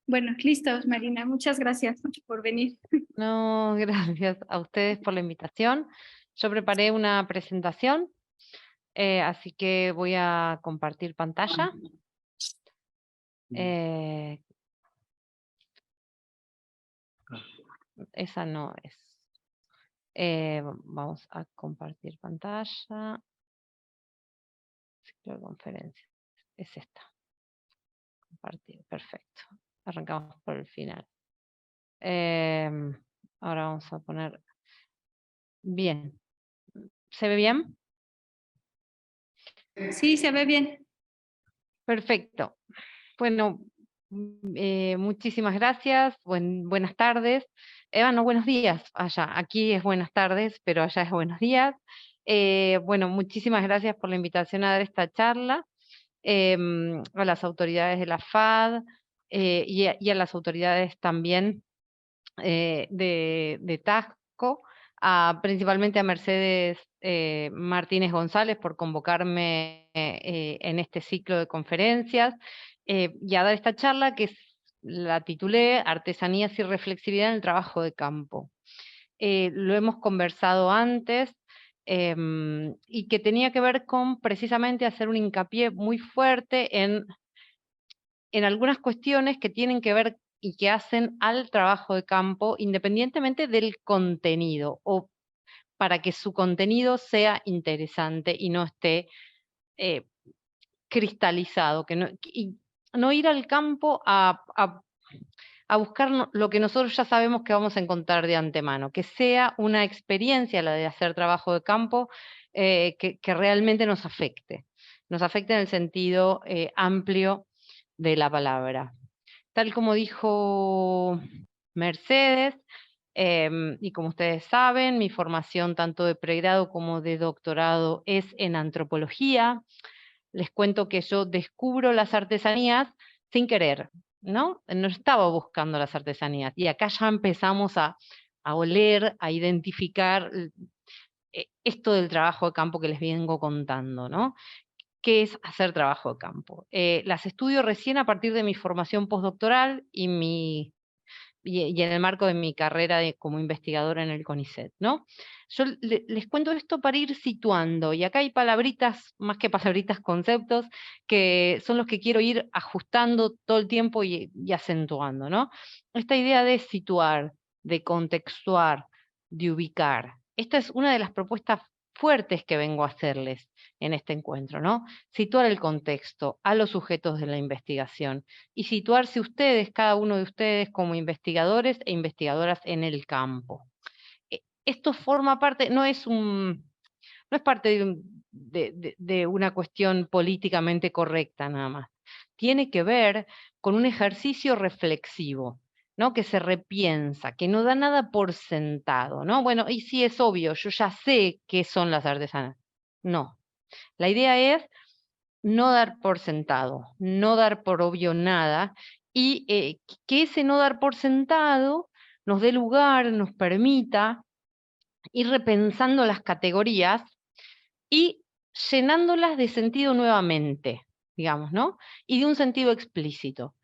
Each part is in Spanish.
Bueno, listos, Marina. Muchas gracias por venir. No, gracias a ustedes por la invitación. Yo preparé una presentación, así que voy a compartir pantalla. Eh, esa no es. Vamos a compartir pantalla. Ciclo de conferencia. Es esta. Compartir. Perfecto. Arrancamos por el final. Ahora vamos a poner. Bien. ¿Se ve bien? Sí, se ve bien. Perfecto. Bueno, muchísimas gracias. Buenas tardes. No, buenos días allá. Aquí es buenas tardes, pero allá es buenos días. Bueno, muchísimas gracias por la invitación a dar esta charla. A las autoridades de la FAD y a las autoridades también de Tasco, principalmente a Mercedes Martínez González por convocarme en este ciclo de conferencias y a dar esta charla que la titulé Artesanías y reflexividad en el trabajo de campo. Lo hemos conversado antes y que tenía que ver con precisamente hacer un hincapié muy fuerte en algunas cuestiones que tienen que ver y que hacen al trabajo de campo independientemente del contenido o para que su contenido sea interesante y no esté eh, cristalizado, y no ir al campo a buscar lo que nosotros ya sabemos que vamos a encontrar de antemano, que sea una experiencia la de hacer trabajo de campo que realmente nos afecte en el sentido amplio de la palabra. Tal como dijo Mercedes, y como ustedes saben, mi formación tanto de pregrado como de doctorado es en antropología. Les cuento que yo descubro las artesanías sin querer, ¿no? No estaba buscando las artesanías. Y acá ya empezamos a oler, a identificar esto del trabajo de campo que les vengo contando, ¿no? ¿Qué es hacer trabajo de campo? Las estudio recién a partir de mi formación postdoctoral y en el marco de mi carrera como investigadora en el CONICET, ¿no? Yo les cuento esto para ir situando, y acá hay palabritas, más que palabritas, conceptos, que son los que quiero ir ajustando todo el tiempo y acentuando, ¿no? Esta idea de situar, de contextuar, de ubicar. Esta es una de las propuestas fuertes que vengo a hacerles en este encuentro, ¿no? Situar el contexto a los sujetos de la investigación y situarse ustedes, cada uno de ustedes, como investigadores e investigadoras en el campo. Esto forma parte, no es parte de una cuestión políticamente correcta nada más. Tiene que ver con un ejercicio reflexivo, ¿no? Que se repiensa, que no da nada por sentado, ¿no? Bueno, y sí es obvio, yo ya sé qué son las artesanas. No. La idea es no dar por sentado, no dar por obvio nada, y que ese no dar por sentado nos dé lugar, nos permita ir repensando las categorías y llenándolas de sentido nuevamente, digamos, ¿no? Y de un sentido explícito.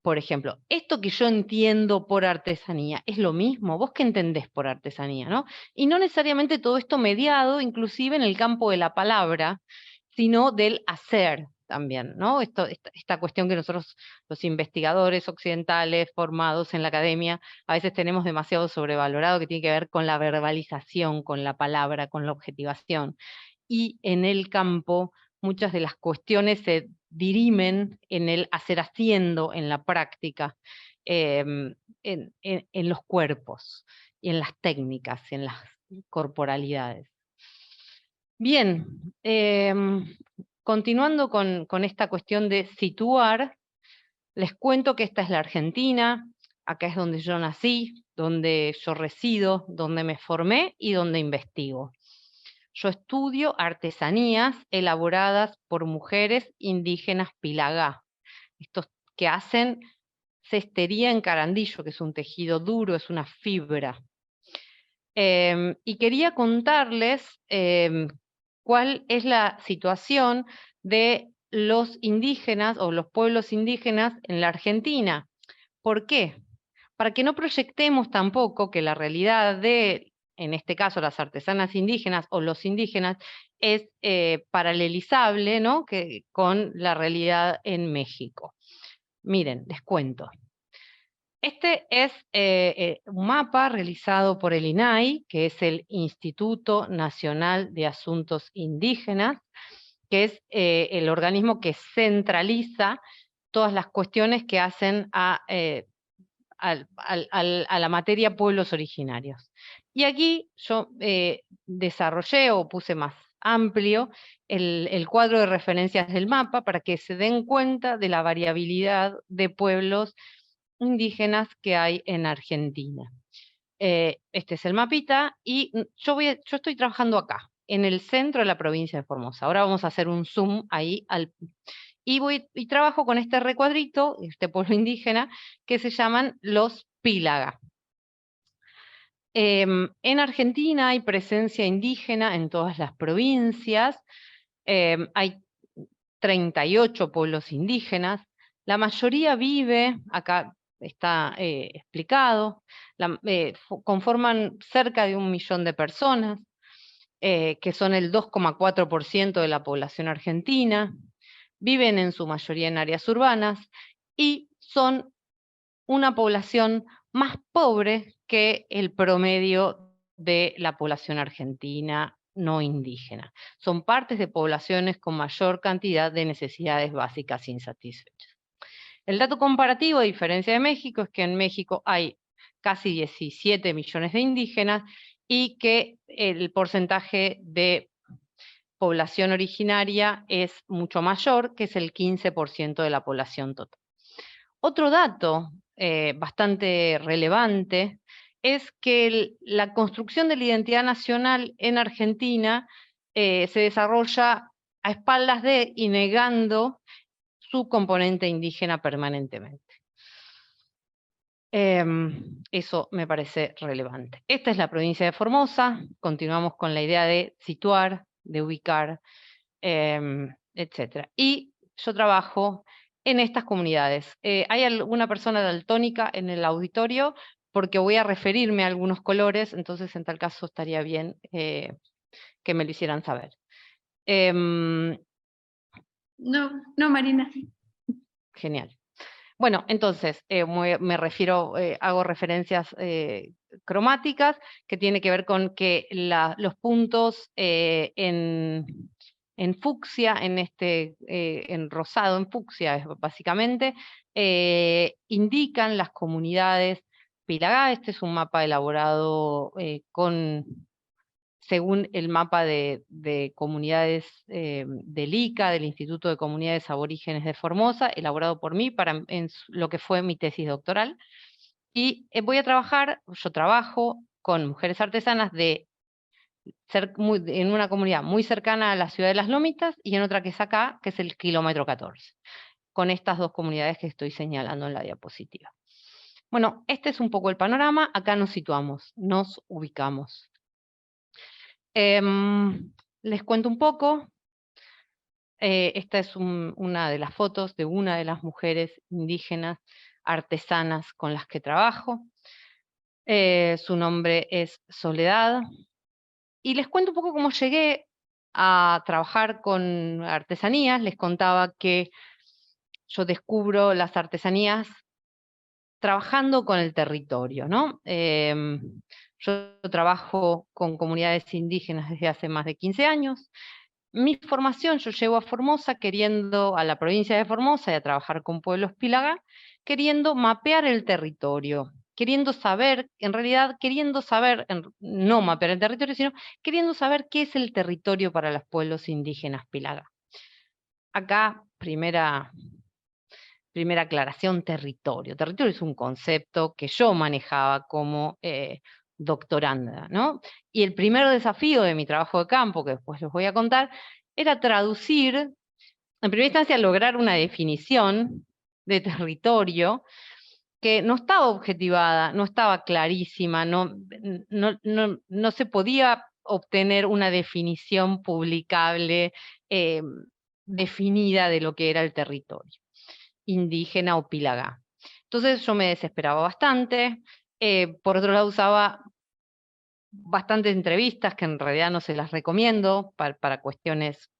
Por ejemplo, esto que yo entiendo por artesanía, ¿es lo mismo? ¿Vos qué entendés por artesanía, no? Y no necesariamente todo esto mediado, inclusive en el campo de la palabra, sino del hacer también, ¿no? Esta cuestión que nosotros, los investigadores occidentales formados en la academia, a veces tenemos demasiado sobrevalorado, que tiene que ver con la verbalización, con la palabra, con la objetivación. Y en el campo muchas de las cuestiones se dirimen en el hacer haciendo, en la práctica, en los cuerpos y en las técnicas, en las corporalidades. Bien, continuando con esta cuestión de situar, les cuento que esta es la Argentina, acá es donde yo nací, donde yo resido, donde me formé y donde investigo. Yo estudio artesanías elaboradas por mujeres indígenas Pilagá, estos que hacen cestería en carandillo, que es un tejido duro, es una fibra. Y quería contarles cuál es la situación de los indígenas o los pueblos indígenas en la Argentina, ¿Por qué? Para que no proyectemos tampoco que la realidad de, en este caso, las artesanas indígenas o los indígenas, es paralelizable, ¿no?, con la realidad en México. Miren, les cuento. Este es un mapa realizado por el INAI, que es el Instituto Nacional de Asuntos Indígenas, que es el organismo que centraliza todas las cuestiones que hacen a la materia pueblos originarios. Y aquí yo desarrollé o puse más amplio el cuadro de referencias del mapa para que se den cuenta de la variabilidad de pueblos indígenas que hay en Argentina. Este es el mapita y yo estoy trabajando acá, en el centro de la provincia de Formosa. Ahora vamos a hacer un zoom ahí y trabajo con este recuadrito, este pueblo indígena, que se llaman los Pílaga. En Argentina hay presencia indígena en todas las provincias, hay 38 pueblos indígenas, la mayoría vive, acá está explicado, conforman cerca de 1 millón de personas, que son el 2,4% de la población argentina, viven en su mayoría en áreas urbanas y son una población más pobre que el promedio de la población argentina no indígena. Son partes de poblaciones con mayor cantidad de necesidades básicas insatisfechas. El dato comparativo, a diferencia de México, es que en México hay casi 17 millones de indígenas y que el porcentaje de población originaria es mucho mayor, que es el 15% de la población total. Otro dato bastante relevante es que la construcción de la identidad nacional en Argentina se desarrolla a espaldas de y negando su componente indígena permanentemente. Eso me parece relevante. Esta es la provincia de Formosa, continuamos con la idea de situar, de ubicar, etc. Y yo trabajo en estas comunidades. ¿Hay alguna persona daltónica en el auditorio? Porque voy a referirme a algunos colores, entonces en tal caso estaría bien que me lo hicieran saber. No, no, Marina. Genial. Bueno, entonces, me refiero, hago referencias cromáticas, que tiene que ver con que los puntos en fucsia, en rosado, en fucsia básicamente, indican las comunidades Pílaga. Este es un mapa elaborado según el mapa de comunidades del ICA, del Instituto de Comunidades Aborígenes de Formosa, elaborado por mí en lo que fue mi tesis doctoral. Y yo trabajo con mujeres artesanas en una comunidad muy cercana a la ciudad de Las Lomitas y en otra que es acá, que es el kilómetro 14, con estas dos comunidades que estoy señalando en la diapositiva. Bueno, este es un poco el panorama, acá nos situamos, nos ubicamos. Les cuento un poco. Esta es una de las fotos de una de las mujeres indígenas artesanas con las que trabajo. Su nombre es Soledad. Y les cuento un poco cómo llegué a trabajar con artesanías. Les contaba que yo descubro las artesanías trabajando con el territorio, ¿no? Yo trabajo con comunidades indígenas desde hace más de 15 años. Mi formación, yo llego a Formosa a la provincia de Formosa y a trabajar con pueblos Pílaga, queriendo mapear el territorio, queriendo saber, no mapear el territorio, sino queriendo saber qué es el territorio para los pueblos indígenas Pílaga. Acá, primera aclaración, territorio. Territorio es un concepto que yo manejaba como doctoranda, ¿no? Y el primer desafío de mi trabajo de campo, que después les voy a contar, era traducir, en primera instancia lograr una definición de territorio que no estaba objetivada, no estaba clarísima, no se podía obtener una definición publicable, definida de lo que era el territorio indígena o Pílaga. Entonces yo me desesperaba bastante. Por otro lado usaba bastantes entrevistas, que en realidad no se las recomiendo para cuestiones,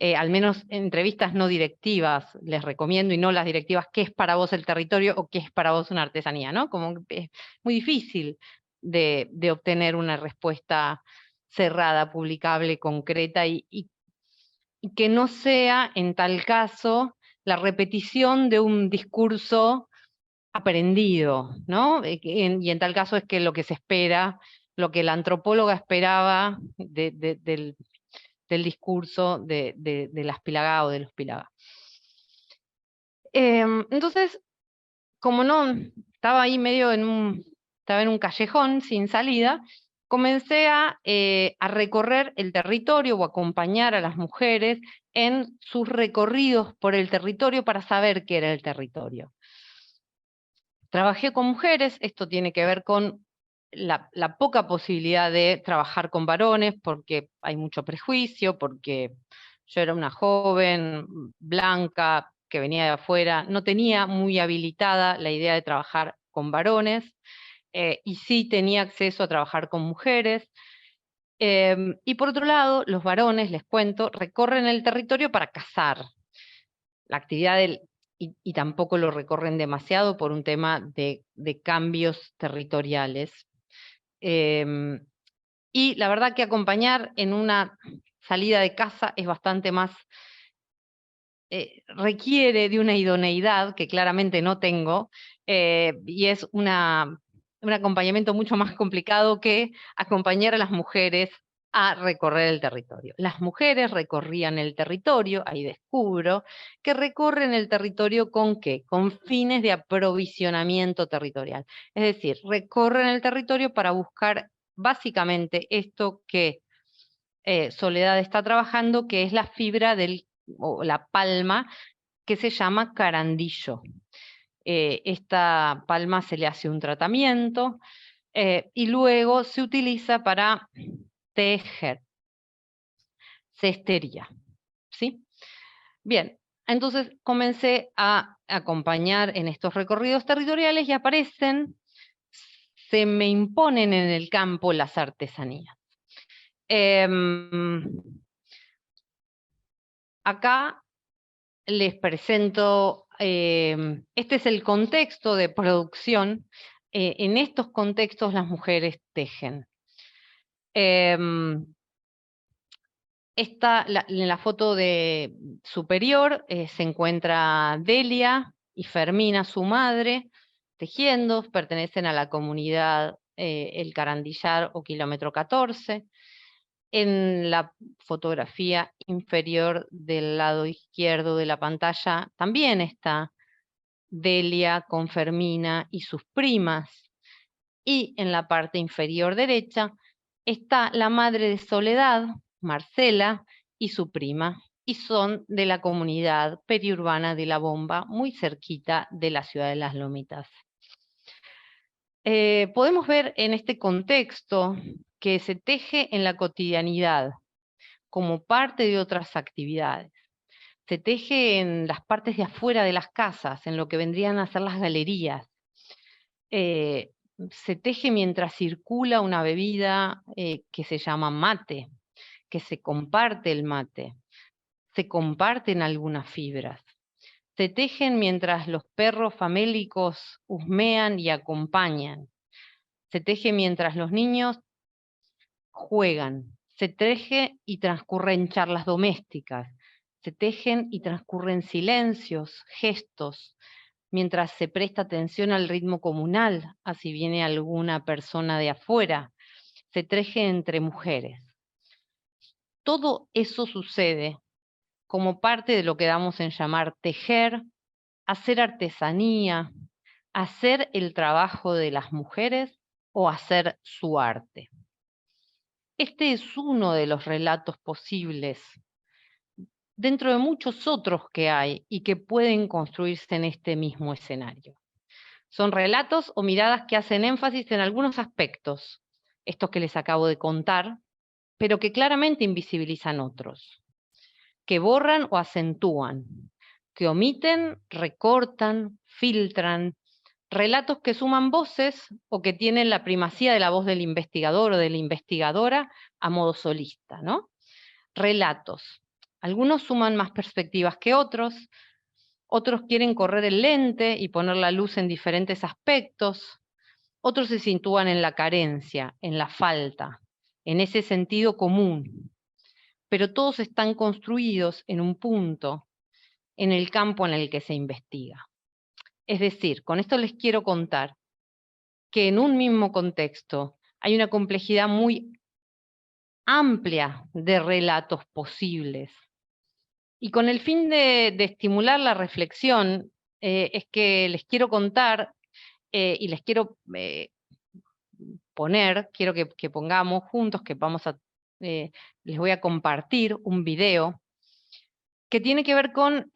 al menos entrevistas no directivas les recomiendo, y no las directivas qué es para vos el territorio o qué es para vos una artesanía, ¿no? Como que es muy difícil de obtener una respuesta cerrada, publicable, concreta, y que no sea, en tal caso, la repetición de un discurso aprendido, ¿no? Y en tal caso es que lo que se espera, lo que la antropóloga esperaba del discurso de las Pilagá o de los Pilagá. Entonces, como no, estaba ahí medio estaba en un callejón sin salida, comencé a recorrer el territorio o acompañar a las mujeres en sus recorridos por el territorio para saber qué era el territorio. Trabajé con mujeres, esto tiene que ver con la poca posibilidad de trabajar con varones, porque hay mucho prejuicio, porque yo era una joven, blanca, que venía de afuera, no tenía muy habilitada la idea de trabajar con varones, y sí tenía acceso a trabajar con mujeres. Y por otro lado, los varones, les cuento, recorren el territorio para cazar. La actividad y tampoco lo recorren demasiado por un tema de cambios territoriales. Y la verdad que acompañar en una salida de caza es bastante más, requiere de una idoneidad que claramente no tengo, y es un acompañamiento mucho más complicado que acompañar a las mujeres a recorrer el territorio. Las mujeres recorrían el territorio, ahí descubro, que recorren el territorio ¿con qué? Con fines de aprovisionamiento territorial. Es decir, recorren el territorio para buscar básicamente esto que Soledad está trabajando, que es la fibra o la palma, que se llama carandillo. Esta palma se le hace un tratamiento y luego se utiliza para tejer, cestería, ¿sí? Bien, entonces comencé a acompañar en estos recorridos territoriales y se me imponen en el campo las artesanías. Acá les presento, este es el contexto de producción. En estos contextos las mujeres tejen. En la foto superior se encuentra Delia y Fermina, su madre, tejiendo, pertenecen a la comunidad El Carandillar o Kilómetro 14. En la fotografía inferior del lado izquierdo de la pantalla también está Delia con Fermina y sus primas. Y en la parte inferior derecha está la madre de Soledad, Marcela, y su prima. Y son de la comunidad periurbana de La Bomba, muy cerquita de la ciudad de Las Lomitas. Podemos ver en este contexto que se teje en la cotidianidad, como parte de otras actividades. Se teje en las partes de afuera de las casas, en lo que vendrían a ser las galerías. Se teje mientras circula una bebida que se llama mate, que se comparte el mate, se comparten algunas fibras. Se tejen mientras los perros famélicos husmean y acompañan. Se teje mientras los niños juegan. Se teje y transcurren charlas domésticas. Se tejen y transcurren silencios, gestos, mientras se presta atención al ritmo comunal, así viene alguna persona de afuera. Se teje entre mujeres. Todo eso sucede como parte de lo que damos en llamar tejer, hacer artesanía, hacer el trabajo de las mujeres o hacer su arte. Este es uno de los relatos posibles, dentro de muchos otros que hay y que pueden construirse en este mismo escenario. Son relatos o miradas que hacen énfasis en algunos aspectos, estos que les acabo de contar, pero que claramente invisibilizan otros, que borran o acentúan, que omiten, recortan, filtran, relatos que suman voces o que tienen la primacía de la voz del investigador o de la investigadora a modo solista, ¿no? Relatos. Algunos suman más perspectivas que otros quieren correr el lente y poner la luz en diferentes aspectos, otros se sitúan en la carencia, en la falta, en ese sentido común, pero todos están construidos en un punto, en el campo en el que se investiga. Es decir, con esto les quiero contar que en un mismo contexto hay una complejidad muy amplia de relatos posibles. Y con el fin de estimular la reflexión, es que les quiero contar y les quiero quiero que pongamos juntos, que les voy a compartir un video que tiene que ver con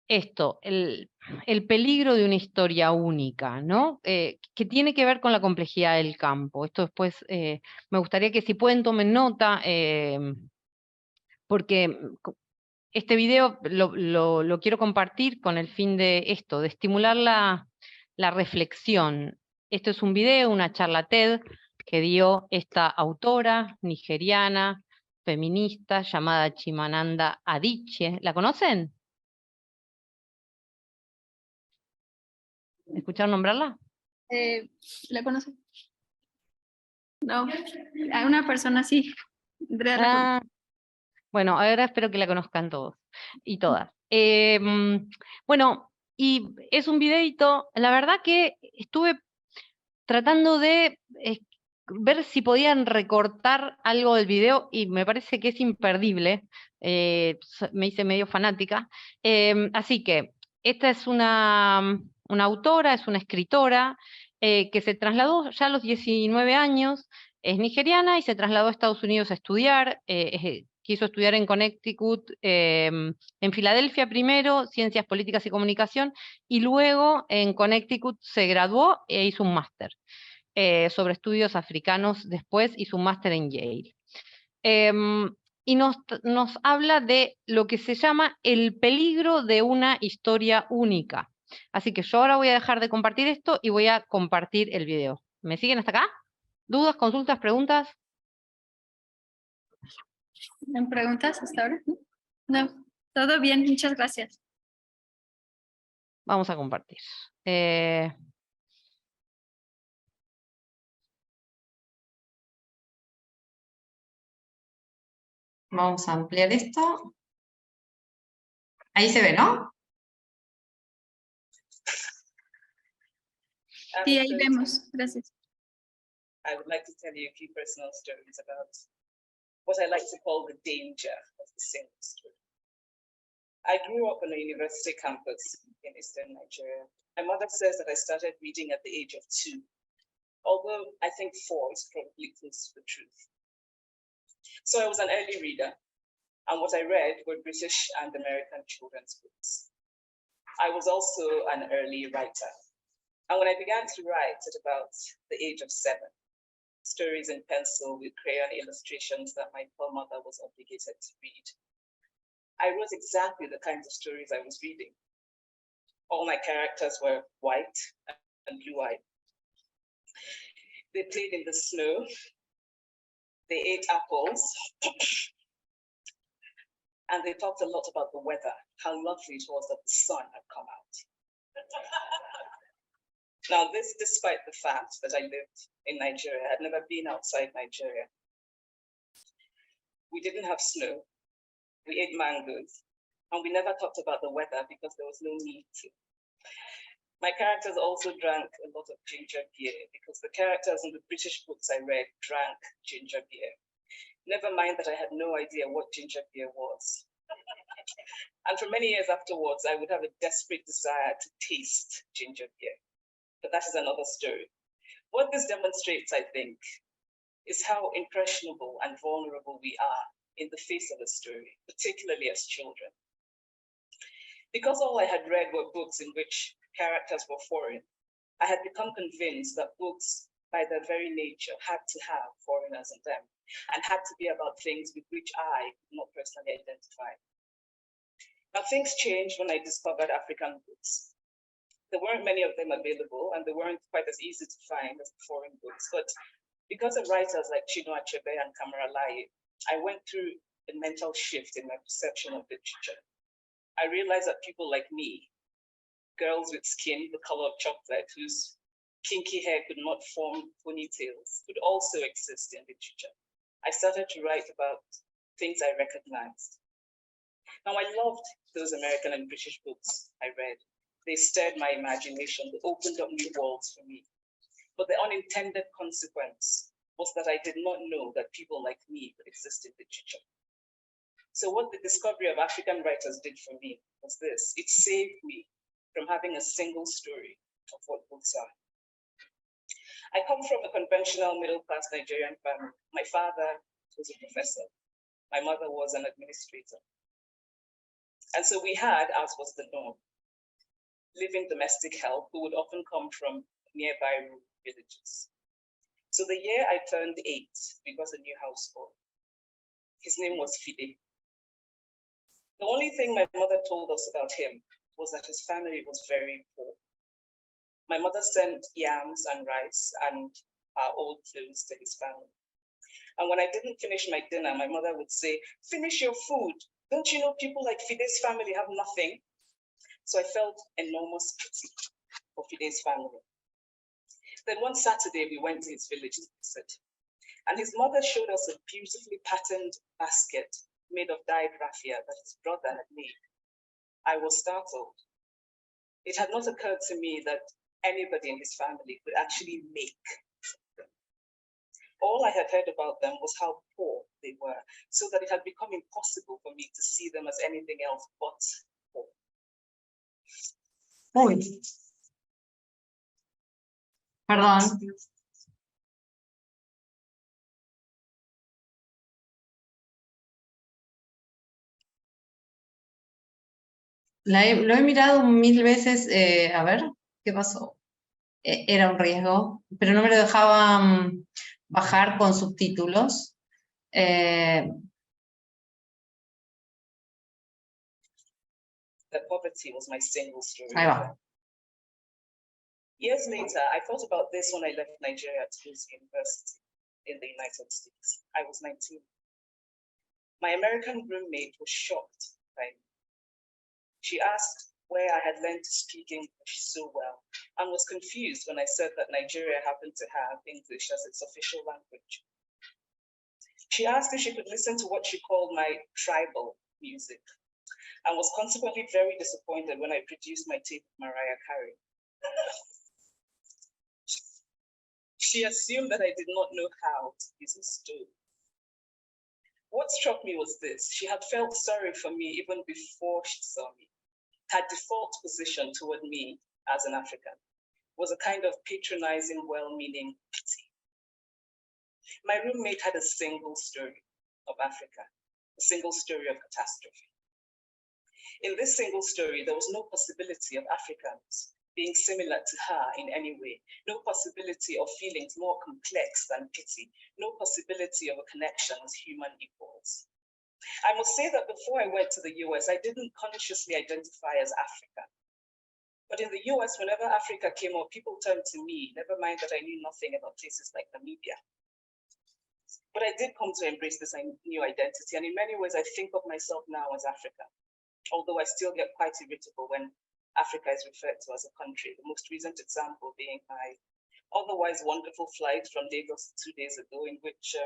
esto, el peligro de una historia única, ¿no? Que tiene que ver con la complejidad del campo. Esto después me gustaría que si pueden tomen nota, porque este video lo quiero compartir con el fin de esto, de estimular la reflexión. Esto es un video, una charla TED que dio esta autora nigeriana, feminista, llamada Chimamanda Adichie. ¿La conocen? ¿Escucharon nombrarla? ¿La conoce? No, a una persona sí. Andrea la conoce. Ah, bueno, ahora espero que la conozcan todos y todas. Bueno, y es un videito, la verdad que estuve tratando de ver si podían recortar algo del video y me parece que es imperdible, me hice medio fanática, así que esta es una autora, es una escritora que se trasladó ya a los 19 años, es nigeriana y se trasladó a Estados Unidos a estudiar, quiso estudiar en Connecticut, en Filadelfia primero, Ciencias Políticas y Comunicación, y luego en Connecticut se graduó e hizo un máster sobre estudios africanos, después hizo un máster en Yale. Y nos habla de lo que se llama el peligro de una historia única. Así que yo ahora voy a dejar de compartir esto y voy a compartir el video. ¿Me siguen hasta acá? ¿Dudas, consultas, preguntas? ¿Me preguntas hasta ahora? No, todo bien, muchas gracias. Vamos a compartir. Vamos a ampliar esto. Ahí se ve, ¿no? Sí, ahí vemos. Gracias. I would like to tell you a few personal stories about what I like to call the danger of the single story. I grew up on a university campus in Eastern Nigeria. My mother says that I started reading at the age of 2, although I think 4 is probably close to the truth. So I was an early reader, and what I read were British and American children's books. I was also an early writer. And when I began to write at about the age of 7, stories in pencil with crayon illustrations that my poor mother was obligated to read, I wrote exactly the kinds of stories I was reading. All my characters were white and blue-eyed. They played in the snow. They ate apples. And they talked a lot about the weather, how lovely it was that the sun had come out. Now, this despite the fact that I lived in Nigeria. I had never been outside Nigeria. We didn't have snow. We ate mangoes. And we never talked about the weather because there was no need to. My characters also drank a lot of ginger beer because the characters in the British books I read drank ginger beer. Never mind that I had no idea what ginger beer was. And for many years afterwards, I would have a desperate desire to taste ginger beer. But that is another story. What this demonstrates, I think, is how impressionable and vulnerable we are in the face of a story, particularly as children. Because all I had read were books in which characters were foreign, I had become convinced that books, by their very nature, had to have foreigners in them and had to be about things with which I could not personally identify. Now, things changed when I discovered African books. There weren't many of them available, and they weren't quite as easy to find as the foreign books. But because of writers like Chinua Achebe and Kamara Lai, I went through a mental shift in my perception of literature. I realized that people like me, girls with skin the color of chocolate, whose kinky hair could not form ponytails, could also exist in literature. I started to write about things I recognized. Now, I loved those American and British books I read. They stirred my imagination, they opened up new worlds for me. But the unintended consequence was that I did not know that people like me could exist in literature. So what the discovery of African writers did for me was this: it saved me from having a single story of what books are. I come from a conventional middle-class Nigerian family. My father was a professor. My mother was an administrator. And so we had, as was the norm, living domestic help who would often come from nearby rural villages. So the year I turned 8, we got a new household. His name was Fide. The only thing my mother told us about him was that his family was very poor. My mother sent yams and rice and old clothes to his family. And when I didn't finish my dinner, my mother would say, "Finish your food. Don't you know people like Fide's family have nothing?" So I felt enormous pity for Fide's family. Then one Saturday, we went to his village to visit, and his mother showed us a beautifully patterned basket made of dyed raffia that his brother had made. I was startled. It had not occurred to me that anybody in his family could actually make something. All I had heard about them was how poor they were, so that it had become impossible for me to see them as anything else but poor. Uy. Perdón. Lo he mirado 1000 veces, a ver, ¿qué pasó? Era un riesgo, pero no me lo dejaban bajar con subtítulos. That poverty was my single story. Ahí va. Years later, I thought about this when I left Nigeria to go to university in the United States. I was 19. My American roommate was shocked by me. She asked where I had learned to speak English so well and was confused when I said that Nigeria happened to have English as its official language. She asked if she could listen to what she called my tribal music and was consequently very disappointed when I produced my tape of Mariah Carey. She assumed that I did not know how to use a stove. What struck me was this: she had felt sorry for me even before she saw me. Her default position toward me as an African was a kind of patronizing, well-meaning pity. My roommate had a single story of Africa, a single story of catastrophe. In this single story, there was no possibility of Africans being similar to her in any way, no possibility of feelings more complex than pity, no possibility of a connection as human equals. I must say that before I went to the US, I didn't consciously identify as African. But in the US, whenever Africa came up, people turned to me, never mind that I knew nothing about places like Namibia. But I did come to embrace this new identity, and in many ways, I think of myself now as African, although I still get quite irritable when Africa is referred to as a country, the most recent example being my otherwise wonderful flight from Lagos 2 days ago, in which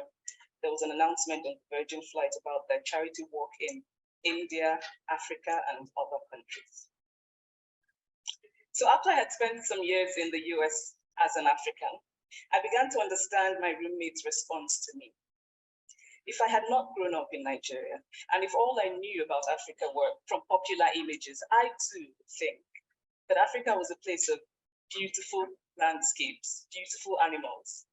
there was an announcement on the Virgin flight about their charity walk in India, Africa, and other countries. So after I had spent some years in the US as an African, I began to understand my roommate's response to me. If I had not grown up in Nigeria, and if all I knew about Africa were from popular images, I too would think that Africa was a place of beautiful landscapes, beautiful animals,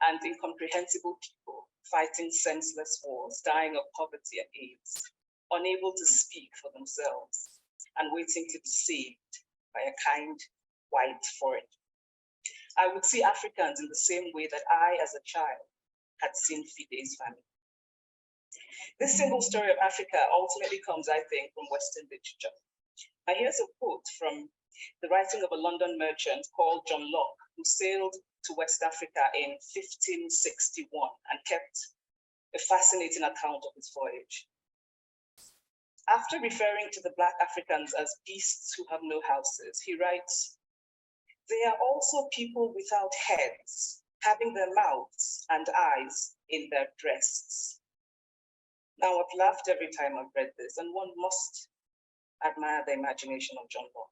and incomprehensible people fighting senseless wars, dying of poverty and AIDS, unable to speak for themselves, and waiting to be saved by a kind white foreigner. I would see Africans in the same way that I, as a child, had seen Fide's family. This single story of Africa ultimately comes, I think, from Western literature. Now, here's a quote from the writing of a London merchant called John Locke, who sailed to West Africa in 1561 and kept a fascinating account of his voyage. After referring to the Black Africans as beasts who have no houses, he writes, "They are also people without heads, having their mouths and eyes in their breasts." Now, I've laughed every time I've read this, and one must admire the imagination of John Locke.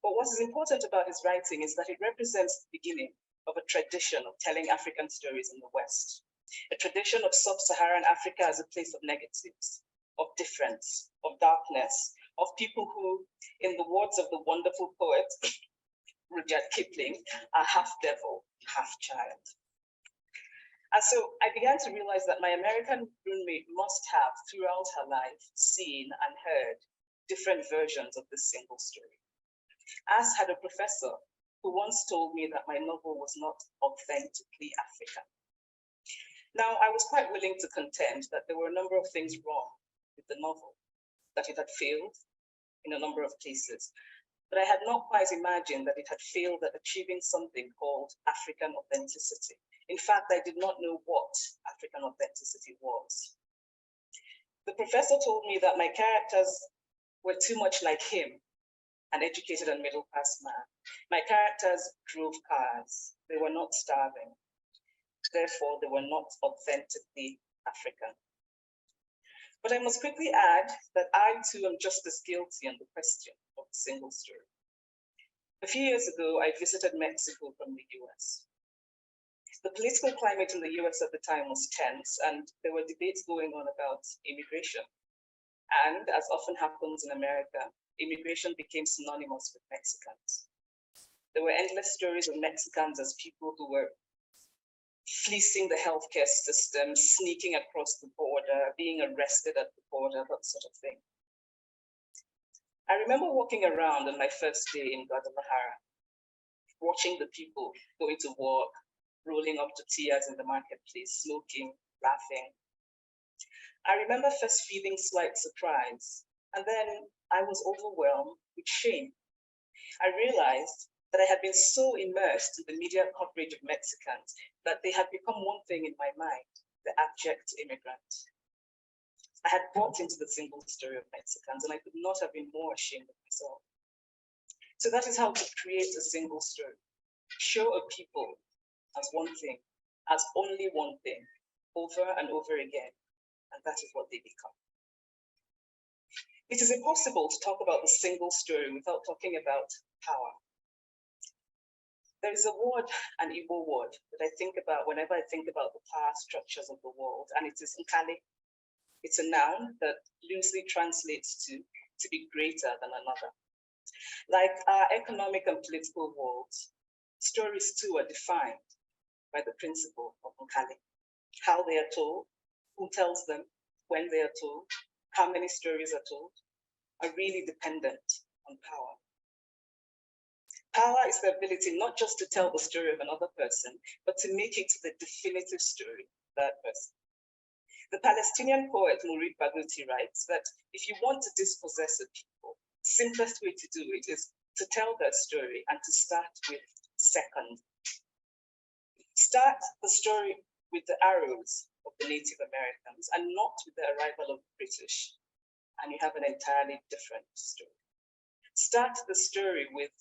But what is important about his writing is that it represents the beginning of a tradition of telling African stories in the West, a tradition of sub-Saharan Africa as a place of negatives, of difference, of darkness, of people who, in the words of the wonderful poet Rudyard Kipling, are half devil, half child. And so I began to realize that my American roommate must have, throughout her life, seen and heard different versions of this single story, as had a professor who once told me that my novel was not authentically African. Now, I was quite willing to contend that there were a number of things wrong with the novel, that it had failed in a number of places, but I had not quite imagined that it had failed at achieving something called African authenticity. In fact, I did not know what African authenticity was. The professor told me that my characters were too much like him, an educated and middle-class man. My characters drove cars. They were not starving. Therefore, they were not authentically African. But I must quickly add that I too am just as guilty on the question of the single story. A few years ago, I visited Mexico from the US. The political climate in the US at the time was tense, and there were debates going on about immigration. And as often happens in America, immigration became synonymous with Mexicans. There were endless stories of Mexicans as people who were fleecing the healthcare system, sneaking across the border, being arrested at the border, that sort of thing. I remember walking around on my first day in Guadalajara, watching the people going to work, rolling up tortillas in the marketplace, smoking, laughing. I remember first feeling slight surprise, and then I was overwhelmed with shame. I realized that I had been so immersed in the media coverage of Mexicans that they had become one thing in my mind, the abject immigrant. I had bought into the single story of Mexicans, and I could not have been more ashamed of myself. So that is how to create a single story. Show a people as one thing, as only one thing, over and over again, and that is what they become. It is impossible to talk about the single story without talking about power. There is a word, an Igbo word, that I think about whenever I think about the power structures of the world, and it is Nkali. It's a noun that loosely translates to be greater than another. Like our economic and political worlds, stories too are defined by the principle of Nkali. How they are told, who tells them, when they are told, how many stories are told, are really dependent on power. Power is the ability not just to tell the story of another person, but to make it the definitive story of that person. The Palestinian poet Mourid Barghouti writes that if you want to dispossess a people, the simplest way to do it is to tell their story and to start with second. Start the story with the arrows of the Native Americans and not with the arrival of the British, and you have an entirely different story. Start the story with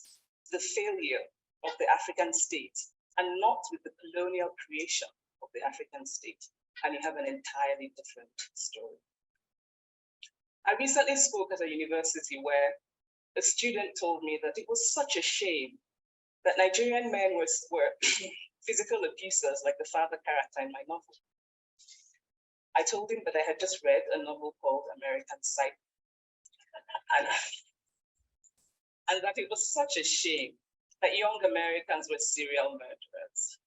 the failure of the African state and not with the colonial creation of the African state, and you have an entirely different story. I recently spoke at a university where a student told me that it was such a shame that Nigerian men were physical abusers like the father character in my novel. I told him that I had just read a novel called American Psycho, and that it was such a shame that young Americans were serial murderers.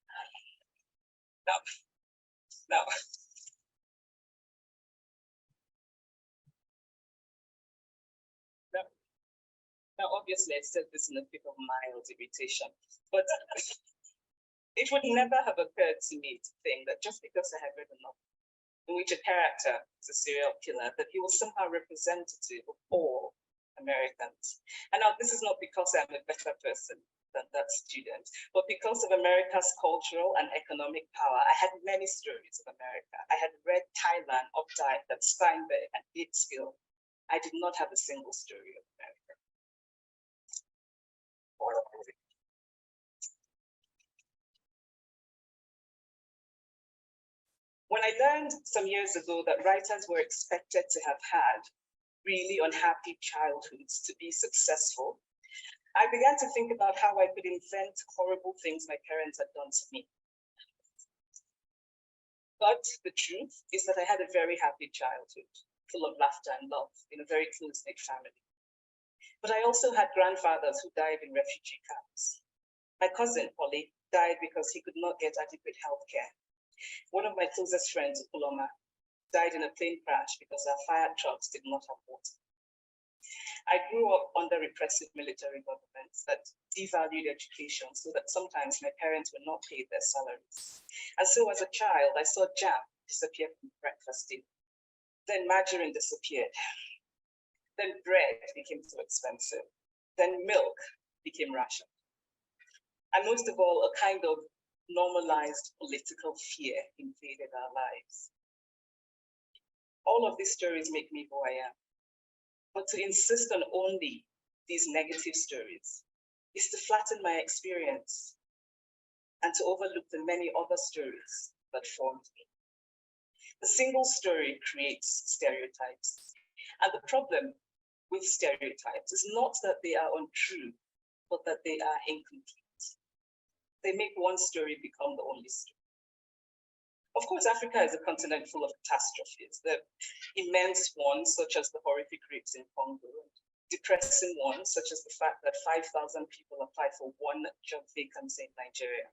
Now, obviously, I said this in a bit of mild irritation, but it would never have occurred to me to think that just because I had read a novel in which a character is a serial killer, that he was somehow representative of all Americans. And now this is not because I'm a better person than that student, but because of America's cultural and economic power, I had many stories of America. I had read Thailand, Updike, and Steinbeck, and Gateskill. I did not have a single story of America. When I learned some years ago that writers were expected to have had really unhappy childhoods to be successful, I began to think about how I could invent horrible things my parents had done to me. But the truth is that I had a very happy childhood, full of laughter and love in a very close-knit family. But I also had grandfathers who died in refugee camps. My cousin, Polly, died because he could not get adequate health care. One of my closest friends, Uloma, died in a plane crash because our fire trucks did not have water. I grew up under repressive military governments that devalued education so that sometimes my parents were not paid their salaries. And so as a child, I saw jam disappear from breakfast table. Then margarine disappeared. Then bread became too expensive. Then milk became rationed. And most of all, a kind of normalized political fear invaded our lives. All of these stories make me who I am. But to insist on only these negative stories is to flatten my experience and to overlook the many other stories that formed me. The single story creates stereotypes. And the problem with stereotypes is not that they are untrue, but that they are incomplete. They make one story become the only story. Of course, Africa is a continent full of catastrophes, the immense ones, such as the horrific rapes in Congo, depressing ones, such as the fact that 5,000 people applied for one job vacancy in Nigeria.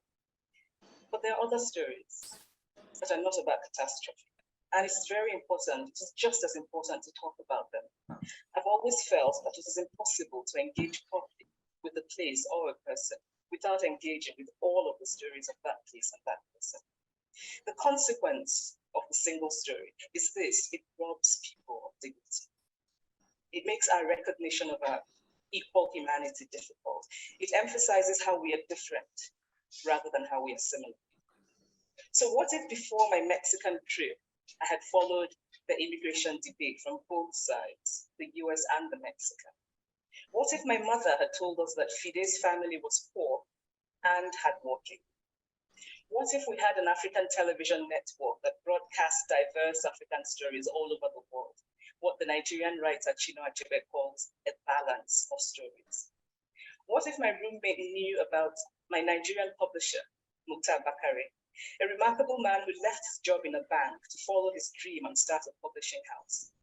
But there are other stories that are not about catastrophe. And it's very important, it is just as important to talk about them. I've always felt that it is impossible to engage properly with a place or a person without engaging with all of the stories of that place and that person. The consequence of the single story is this: it robs people of dignity. It makes our recognition of our equal humanity difficult. It emphasizes how we are different rather than how we are similar. So what if before my Mexican trip, I had followed the immigration debate from both sides, the US and the Mexican? What if my mother had told us that Fide's family was poor and hardworking? What if we had an African television network that broadcast diverse African stories all over the world? What the Nigerian writer Chinua Achebe calls a balance of stories. What if my roommate knew about my Nigerian publisher, Mukhtar Bakare, a remarkable man who left his job in a bank to follow his dream and start a publishing house?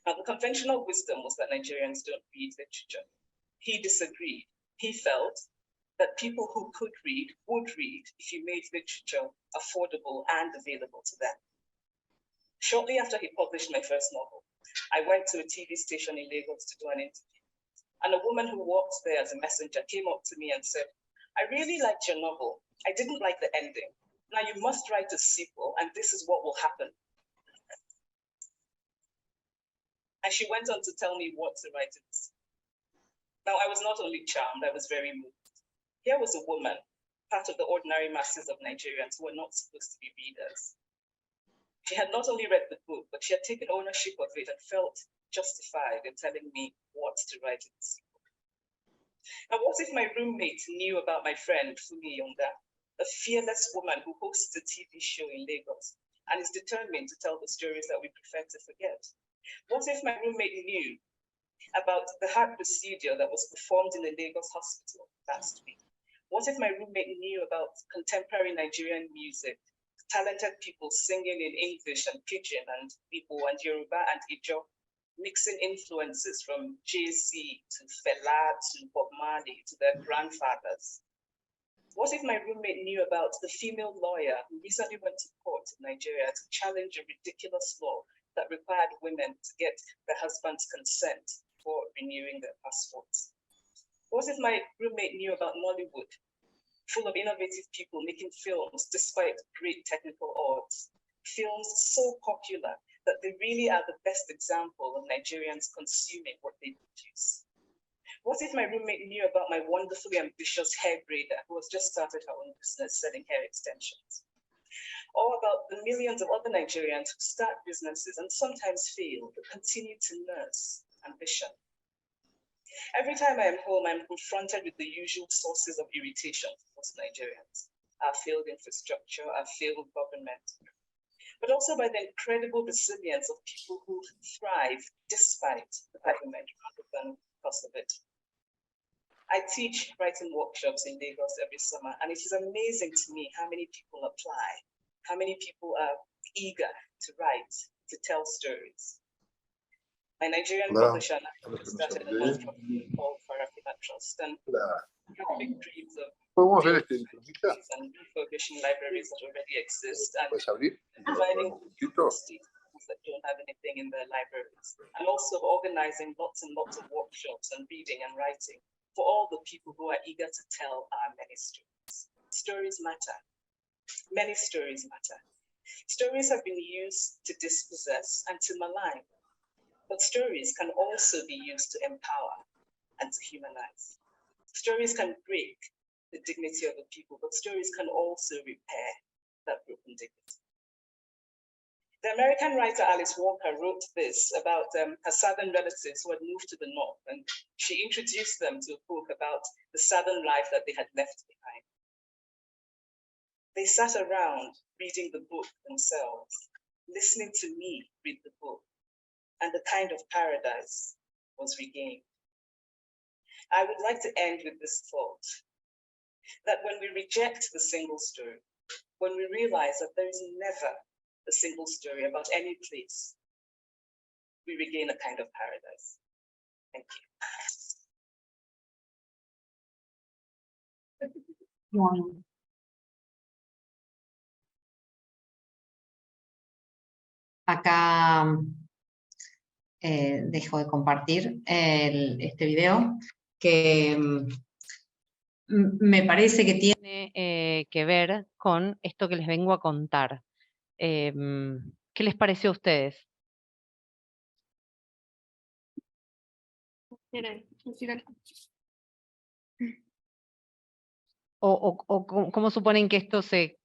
Now, the conventional wisdom was that Nigerians don't read literature. He disagreed. He felt that people who could read would read if you made literature affordable and available to them. Shortly after he published my first novel, I went to a TV station in Lagos to do an interview. And a woman who worked there as a messenger came up to me and said, "I really liked your novel. I didn't like the ending. Now you must write a sequel, and this is what will happen." And she went on to tell me what to write in the sequel. Now, I was not only charmed, I was very moved. Here was a woman, part of the ordinary masses of Nigerians who were not supposed to be readers. She had not only read the book, but she had taken ownership of it and felt justified in telling me what to write in the sequel. Now, what if my roommate knew about my friend, Fumi Yonga, a fearless woman who hosts a TV show in Lagos and is determined to tell the stories that we prefer to forget? What if my roommate knew about the heart procedure that was performed in the Lagos hospital last week? What if my roommate knew about contemporary Nigerian music, talented people singing in English and Pidgin and Igbo and Yoruba and Ijo, mixing influences from Jay-Z to Fela to Bob Marley to their grandfathers? What if my roommate knew about the female lawyer who recently went to court in Nigeria to challenge a ridiculous law that required women to get their husband's consent for renewing their passports? What if my roommate knew about Nollywood, full of innovative people making films despite great technical odds? Films so popular that they really are the best example of Nigerians consuming what they produce? What if my roommate knew about my wonderfully ambitious hair braider who has just started her own business selling hair extensions? Or about the millions of other Nigerians who start businesses and sometimes fail, but continue to nurse ambition? Every time I am home, I'm confronted with the usual sources of irritation for most Nigerians: our failed infrastructure, our failed government, but also by the incredible resilience of people who thrive despite the government rather than because of it. I teach writing workshops in Lagos every summer, and it is amazing to me how many people apply, how many people are eager to write, to tell stories. My Nigerian publisher started a non-profit called Farafina Trust, and big dreams of Podemos ver este diplomita. and refurbishing libraries that already exist and ¿Puedes abrir? providing Un poquito. students that don't have anything in their libraries, and also organizing lots and lots of workshops and reading and writing for all the people who are eager to tell our many stories. Stories matter. Many stories matter. Stories have been used to dispossess and to malign, but stories can also be used to empower and to humanize. Stories can break the dignity of a people, but stories can also repair that broken dignity. The American writer Alice Walker wrote this about her southern relatives who had moved to the north, and she introduced them to a book about the southern life that they had left behind. They sat around reading the book themselves, listening to me read the book, and the kind of paradise was regained. I would like to end with this thought, that when we reject the single story, when we realize that there is never a single story about any place, we regain a kind of paradise. Thank you. Bueno. Acá dejo de compartir este video que me parece que tiene Que ver con esto que les vengo a contar. ¿Qué les pareció a ustedes? ¿O cómo suponen que esto se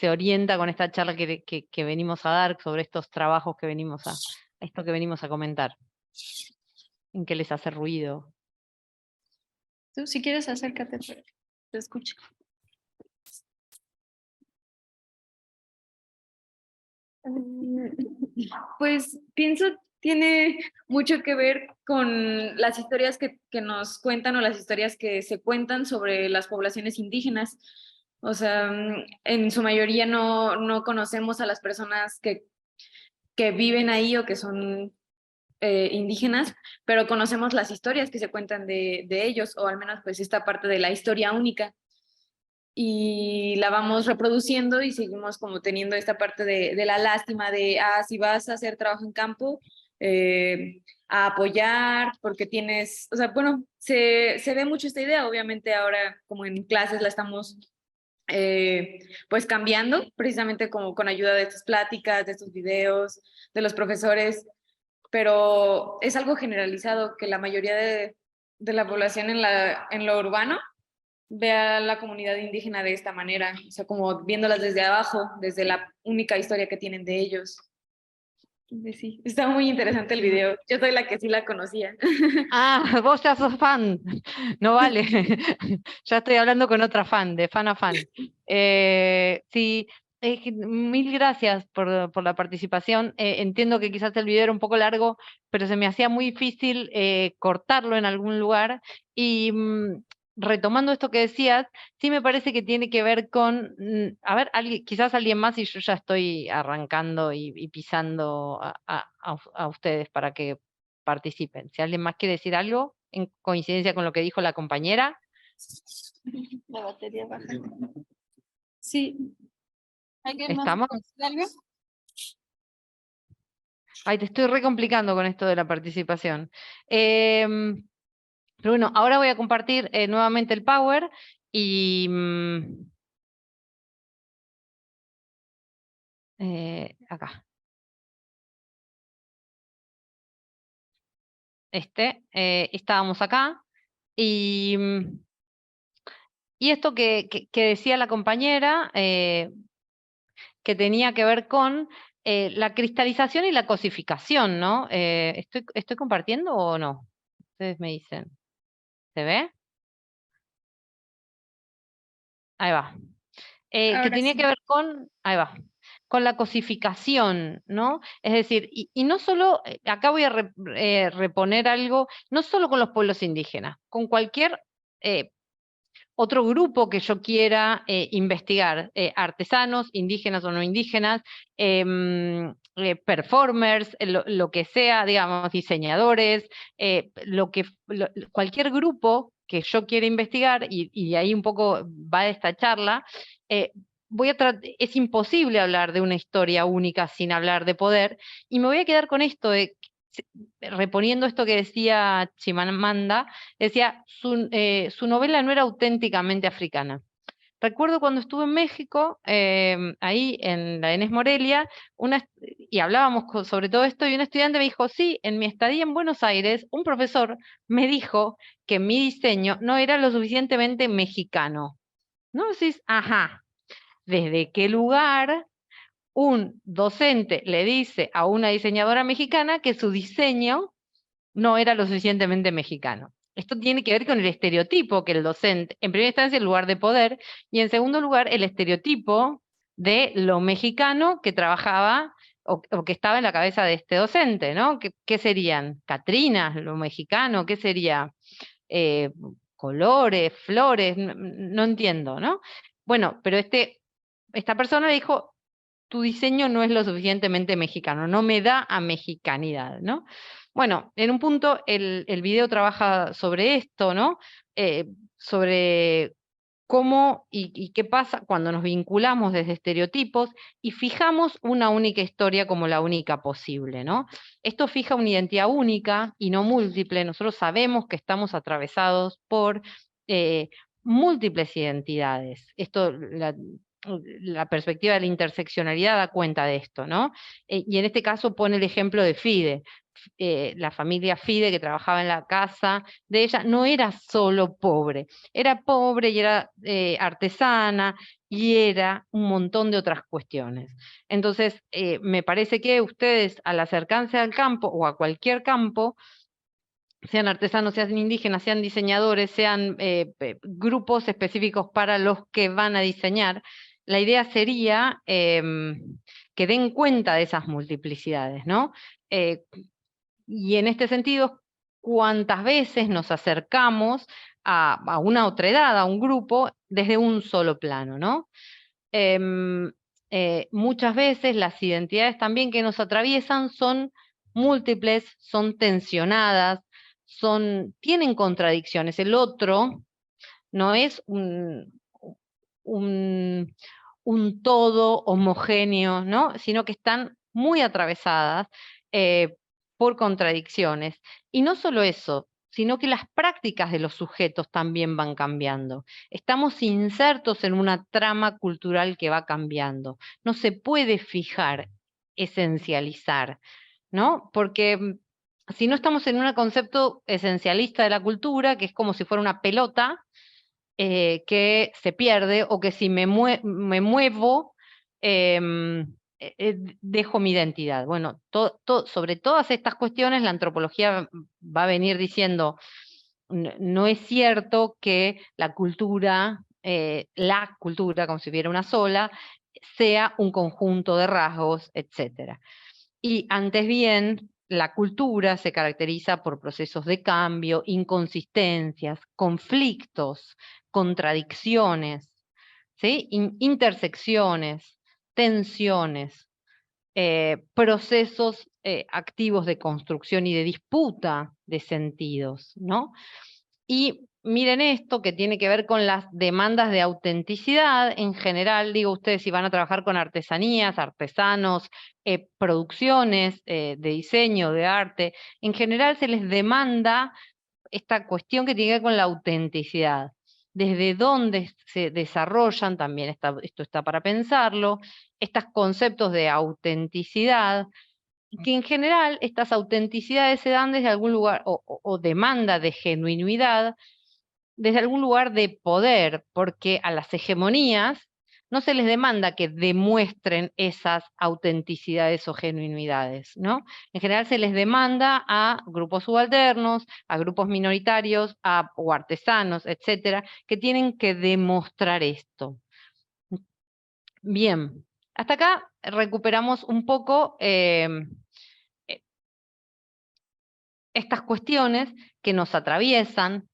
orienta con esta charla que venimos a dar sobre estos trabajos que venimos a esto que venimos a comentar? ¿En qué les hace ruido? Tú, si quieres, acércate, pero te escucho. Pues pienso tiene mucho que ver con las historias que nos cuentan o las historias que se cuentan sobre las poblaciones indígenas. O sea, en su mayoría no conocemos a las personas que viven ahí o que son indígenas, pero conocemos las historias que se cuentan de ellos, o al menos pues esta parte de la historia única. Y la vamos reproduciendo y seguimos como teniendo esta parte de la lástima de, si vas a hacer trabajo en campo, a apoyar, porque tienes, o sea, bueno, se ve mucho esta idea, obviamente ahora como en clases la estamos pues cambiando, precisamente como con ayuda de estas pláticas, de estos videos, de los profesores, pero es algo generalizado que la mayoría de la población en lo urbano ve a la comunidad indígena de esta manera, o sea, como viéndolas desde abajo, desde la única historia que tienen de ellos. Sí, está muy interesante el video. Yo soy la que sí la conocía. Vos ya sos fan. No vale. Ya estoy hablando con otra fan, de fan a fan. Sí, mil gracias por la participación. Entiendo que quizás el video era un poco largo, pero se me hacía muy difícil cortarlo en algún lugar. Y retomando esto que decías, sí me parece que tiene que ver con, a ver, quizás alguien más, y yo ya estoy arrancando y pisando a ustedes para que participen. Si alguien más quiere decir algo, en coincidencia con lo que dijo la compañera. La batería baja. Sí. ¿Estamos? Ay, te estoy recomplicando con esto de la participación. Pero bueno, ahora voy a compartir nuevamente el Power y acá. estábamos acá, y esto que decía la compañera, que tenía que ver con la cristalización y la cosificación, ¿no? ¿Estoy compartiendo o no? Ustedes me dicen. ¿Se ve? Ahí va. Que Ahora tenía sí. que ver con, ahí va, con la cosificación, ¿no? Es decir, y no solo, acá voy a reponer algo, no solo con los pueblos indígenas, con cualquier otro grupo que yo quiera investigar, artesanos, indígenas o no indígenas, performers, lo que sea, digamos, diseñadores, cualquier grupo que yo quiera investigar, y ahí un poco va esta charla, es imposible hablar de una historia única sin hablar de poder, y me voy a quedar con esto, reponiendo esto que decía Chimamanda, decía, su novela no era auténticamente africana. Recuerdo cuando estuve en México, ahí en la Enes Morelia, y hablábamos sobre todo esto, y un estudiante me dijo, sí, en mi estadía en Buenos Aires, un profesor me dijo que mi diseño no era lo suficientemente mexicano. ¿No? Decís, ajá, ¿desde qué lugar un docente le dice a una diseñadora mexicana que su diseño no era lo suficientemente mexicano? Esto tiene que ver con el estereotipo que el docente, en primera instancia, el lugar de poder, y en segundo lugar, el estereotipo de lo mexicano que trabajaba o que estaba en la cabeza de este docente, ¿no? ¿Qué serían? Catrinas, lo mexicano, ¿qué sería? Colores, flores, no entiendo, ¿no? Bueno, pero esta persona dijo, tu diseño no es lo suficientemente mexicano, no me da a mexicanidad, ¿no? Bueno, en un punto el video trabaja sobre esto, ¿no? Sobre cómo y qué pasa cuando nos vinculamos desde estereotipos y fijamos una única historia como la única posible, ¿no? Esto fija una identidad única y no múltiple. Nosotros sabemos que estamos atravesados por múltiples identidades. Esto, la perspectiva de la interseccionalidad da cuenta de esto, ¿no? Y en este caso pone el ejemplo de Fide. La familia Fide que trabajaba en la casa de ella no era solo pobre, era pobre y era artesana y era un montón de otras cuestiones. Entonces, me parece que ustedes al acercarse al campo o a cualquier campo, sean artesanos, sean indígenas, sean diseñadores, sean grupos específicos para los que van a diseñar, la idea sería que den cuenta de esas multiplicidades, ¿no? Y en este sentido, cuántas veces nos acercamos a una otredad, a un grupo, desde un solo plano, ¿no? Muchas veces las identidades también que nos atraviesan son múltiples, son tensionadas, tienen contradicciones. El otro no es un todo homogéneo, ¿no? Sino que están muy atravesadas por contradicciones. Y no solo eso, sino que las prácticas de los sujetos también van cambiando. Estamos insertos en una trama cultural que va cambiando. No se puede fijar, esencializar, ¿no? Porque si no estamos en un concepto esencialista de la cultura, que es como si fuera una pelota, que se pierde, o que si me muevo, dejo mi identidad. Bueno, sobre todas estas cuestiones la antropología va a venir diciendo, no es cierto que la cultura, como si hubiera una sola, sea un conjunto de rasgos, etc. Y antes bien, la cultura se caracteriza por procesos de cambio, inconsistencias, conflictos, contradicciones, ¿sí? Intersecciones, tensiones, procesos activos de construcción y de disputa de sentidos, ¿no? Y miren esto que tiene que ver con las demandas de autenticidad en general. Digo, ustedes si van a trabajar con artesanías, artesanos, producciones de diseño, de arte, en general se les demanda esta cuestión que tiene que ver con la autenticidad. Desde dónde se desarrollan, también esto está para pensarlo, estos conceptos de autenticidad, que en general estas autenticidades se dan desde algún lugar, o demanda de genuinidad, desde algún lugar de poder, porque a las hegemonías no se les demanda que demuestren esas autenticidades o genuinidades, ¿no? En general se les demanda a grupos subalternos, a grupos minoritarios, o artesanos, etcétera, que tienen que demostrar esto. Bien, hasta acá recuperamos un poco estas cuestiones que nos atraviesan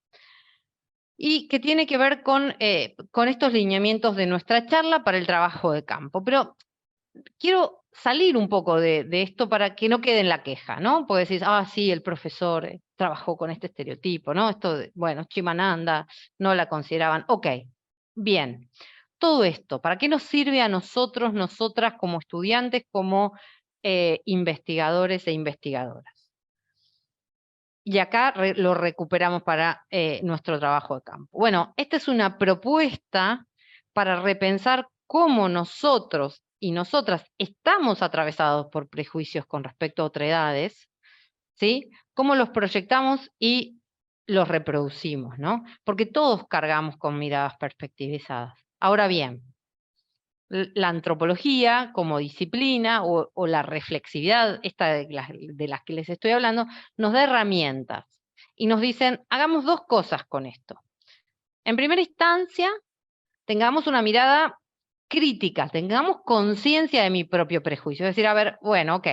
y que tiene que ver con estos lineamientos de nuestra charla para el trabajo de campo. Pero quiero salir un poco de esto para que no quede en la queja, ¿no? Porque decís, sí, el profesor trabajó con este estereotipo, ¿no? Bueno, Chimananda no la consideraban. Ok, bien. Todo esto, ¿para qué nos sirve a nosotros, nosotras como estudiantes, como investigadores e investigadoras? Y acá lo recuperamos para nuestro trabajo de campo. Bueno, esta es una propuesta para repensar cómo nosotros y nosotras estamos atravesados por prejuicios con respecto a otredades, ¿sí? Cómo los proyectamos y los reproducimos, ¿no? Porque todos cargamos con miradas perspectivizadas. Ahora bien, la antropología como disciplina o la reflexividad, esta de las que les estoy hablando, nos da herramientas y nos dicen, hagamos dos cosas con esto. En primera instancia, tengamos una mirada crítica, tengamos conciencia de mi propio prejuicio, es decir, a ver, bueno, ok,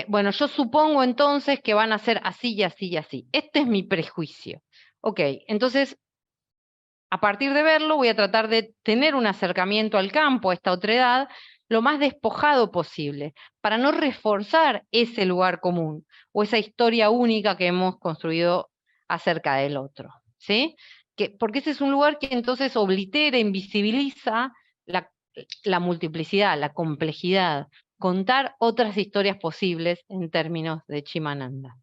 bueno, yo supongo entonces que van a ser así y así y así. Este es mi prejuicio. Ok, entonces a partir de verlo voy a tratar de tener un acercamiento al campo, a esta otredad, lo más despojado posible, para no reforzar ese lugar común o esa historia única que hemos construido acerca del otro, ¿sí? Porque ese es un lugar que entonces oblitera, invisibiliza la multiplicidad, la complejidad, contar otras historias posibles en términos de Chimananda.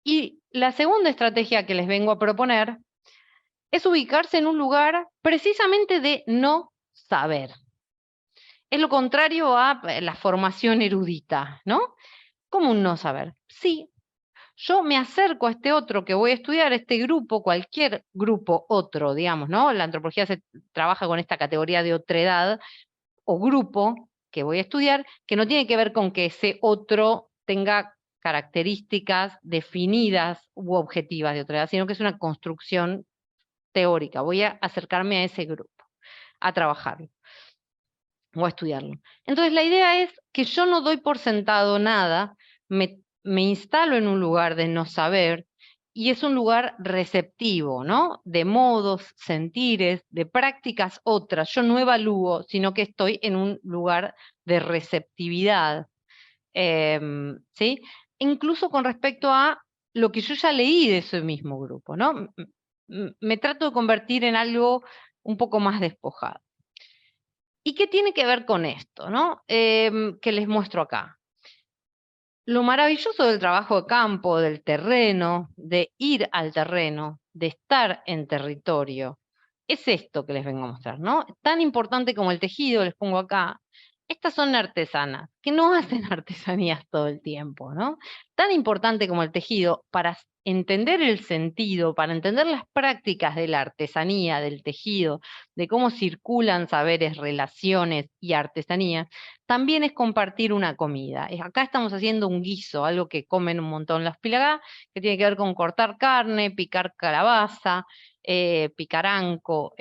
Y la segunda estrategia que les vengo a proponer es ubicarse en un lugar precisamente de no saber. Es lo contrario a la formación erudita, ¿no? ¿Cómo un no saber? Sí, yo me acerco a este otro que voy a estudiar, este grupo, cualquier grupo otro, digamos, ¿no? La antropología se trabaja con esta categoría de otredad o grupo que voy a estudiar, que no tiene que ver con que ese otro tenga características definidas u objetivas de otredad, sino que es una construcción teórica. Voy a acercarme a ese grupo, a trabajarlo o a estudiarlo. Entonces la idea es que yo no doy por sentado nada, me instalo en un lugar de no saber y es un lugar receptivo, ¿no? De modos, sentires, de prácticas otras. Yo no evalúo, sino que estoy en un lugar de receptividad, ¿sí? Incluso con respecto a lo que yo ya leí de ese mismo grupo, ¿no? Me trato de convertir en algo un poco más despojado. ¿Y qué tiene que ver con esto, no? Que les muestro acá. Lo maravilloso del trabajo de campo, del terreno, de ir al terreno, de estar en territorio, es esto que les vengo a mostrar, ¿no? Tan importante como el tejido, les pongo acá. Estas son artesanas, que no hacen artesanías todo el tiempo, ¿no? Tan importante como el tejido para entender el sentido, para entender las prácticas de la artesanía, del tejido, de cómo circulan saberes, relaciones y artesanía, también es compartir una comida. Acá estamos haciendo un guiso, algo que comen un montón los pilagá, que tiene que ver con cortar carne, picar calabaza, picar anco,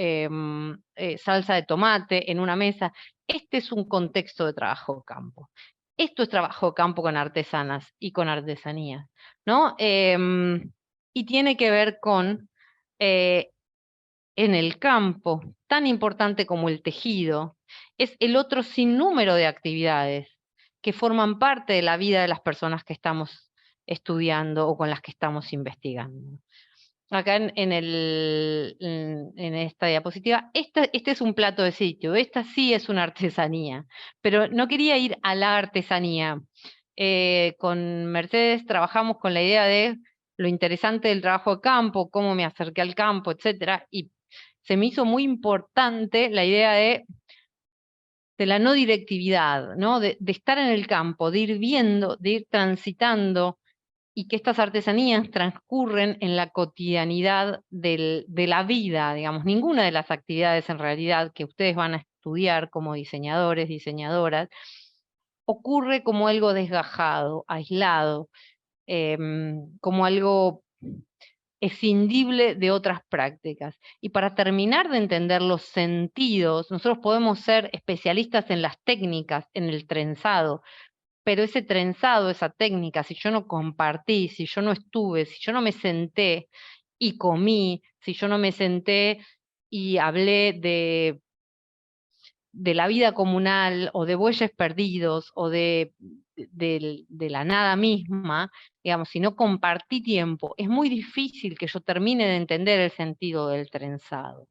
salsa de tomate en una mesa. Este es un contexto de trabajo de campo. Esto es trabajo de campo con artesanas y con artesanía, ¿no? Y tiene que ver con, en el campo, tan importante como el tejido, es el otro sinnúmero de actividades que forman parte de la vida de las personas que estamos estudiando o con las que estamos investigando. Acá en esta diapositiva, este es un plato de sitio, esta sí es una artesanía, pero no quería ir a la artesanía. Con Mercedes trabajamos con la idea de lo interesante del trabajo de campo, cómo me acerqué al campo, etcétera, y se me hizo muy importante la idea de la no directividad, ¿no? De estar en el campo, de ir viendo, de ir transitando, y que estas artesanías transcurren en la cotidianidad de la vida, digamos. Ninguna de las actividades en realidad que ustedes van a estudiar como diseñadores, diseñadoras, ocurre como algo desgajado, aislado, como algo escindible de otras prácticas. Y para terminar de entender los sentidos, nosotros podemos ser especialistas en las técnicas, en el trenzado, pero ese trenzado, esa técnica, si yo no compartí, si yo no estuve, si yo no me senté y comí, si yo no me senté y hablé de la vida comunal, o de bueyes perdidos, o de la nada misma, digamos, si no compartí tiempo, es muy difícil que yo termine de entender el sentido del trenzado.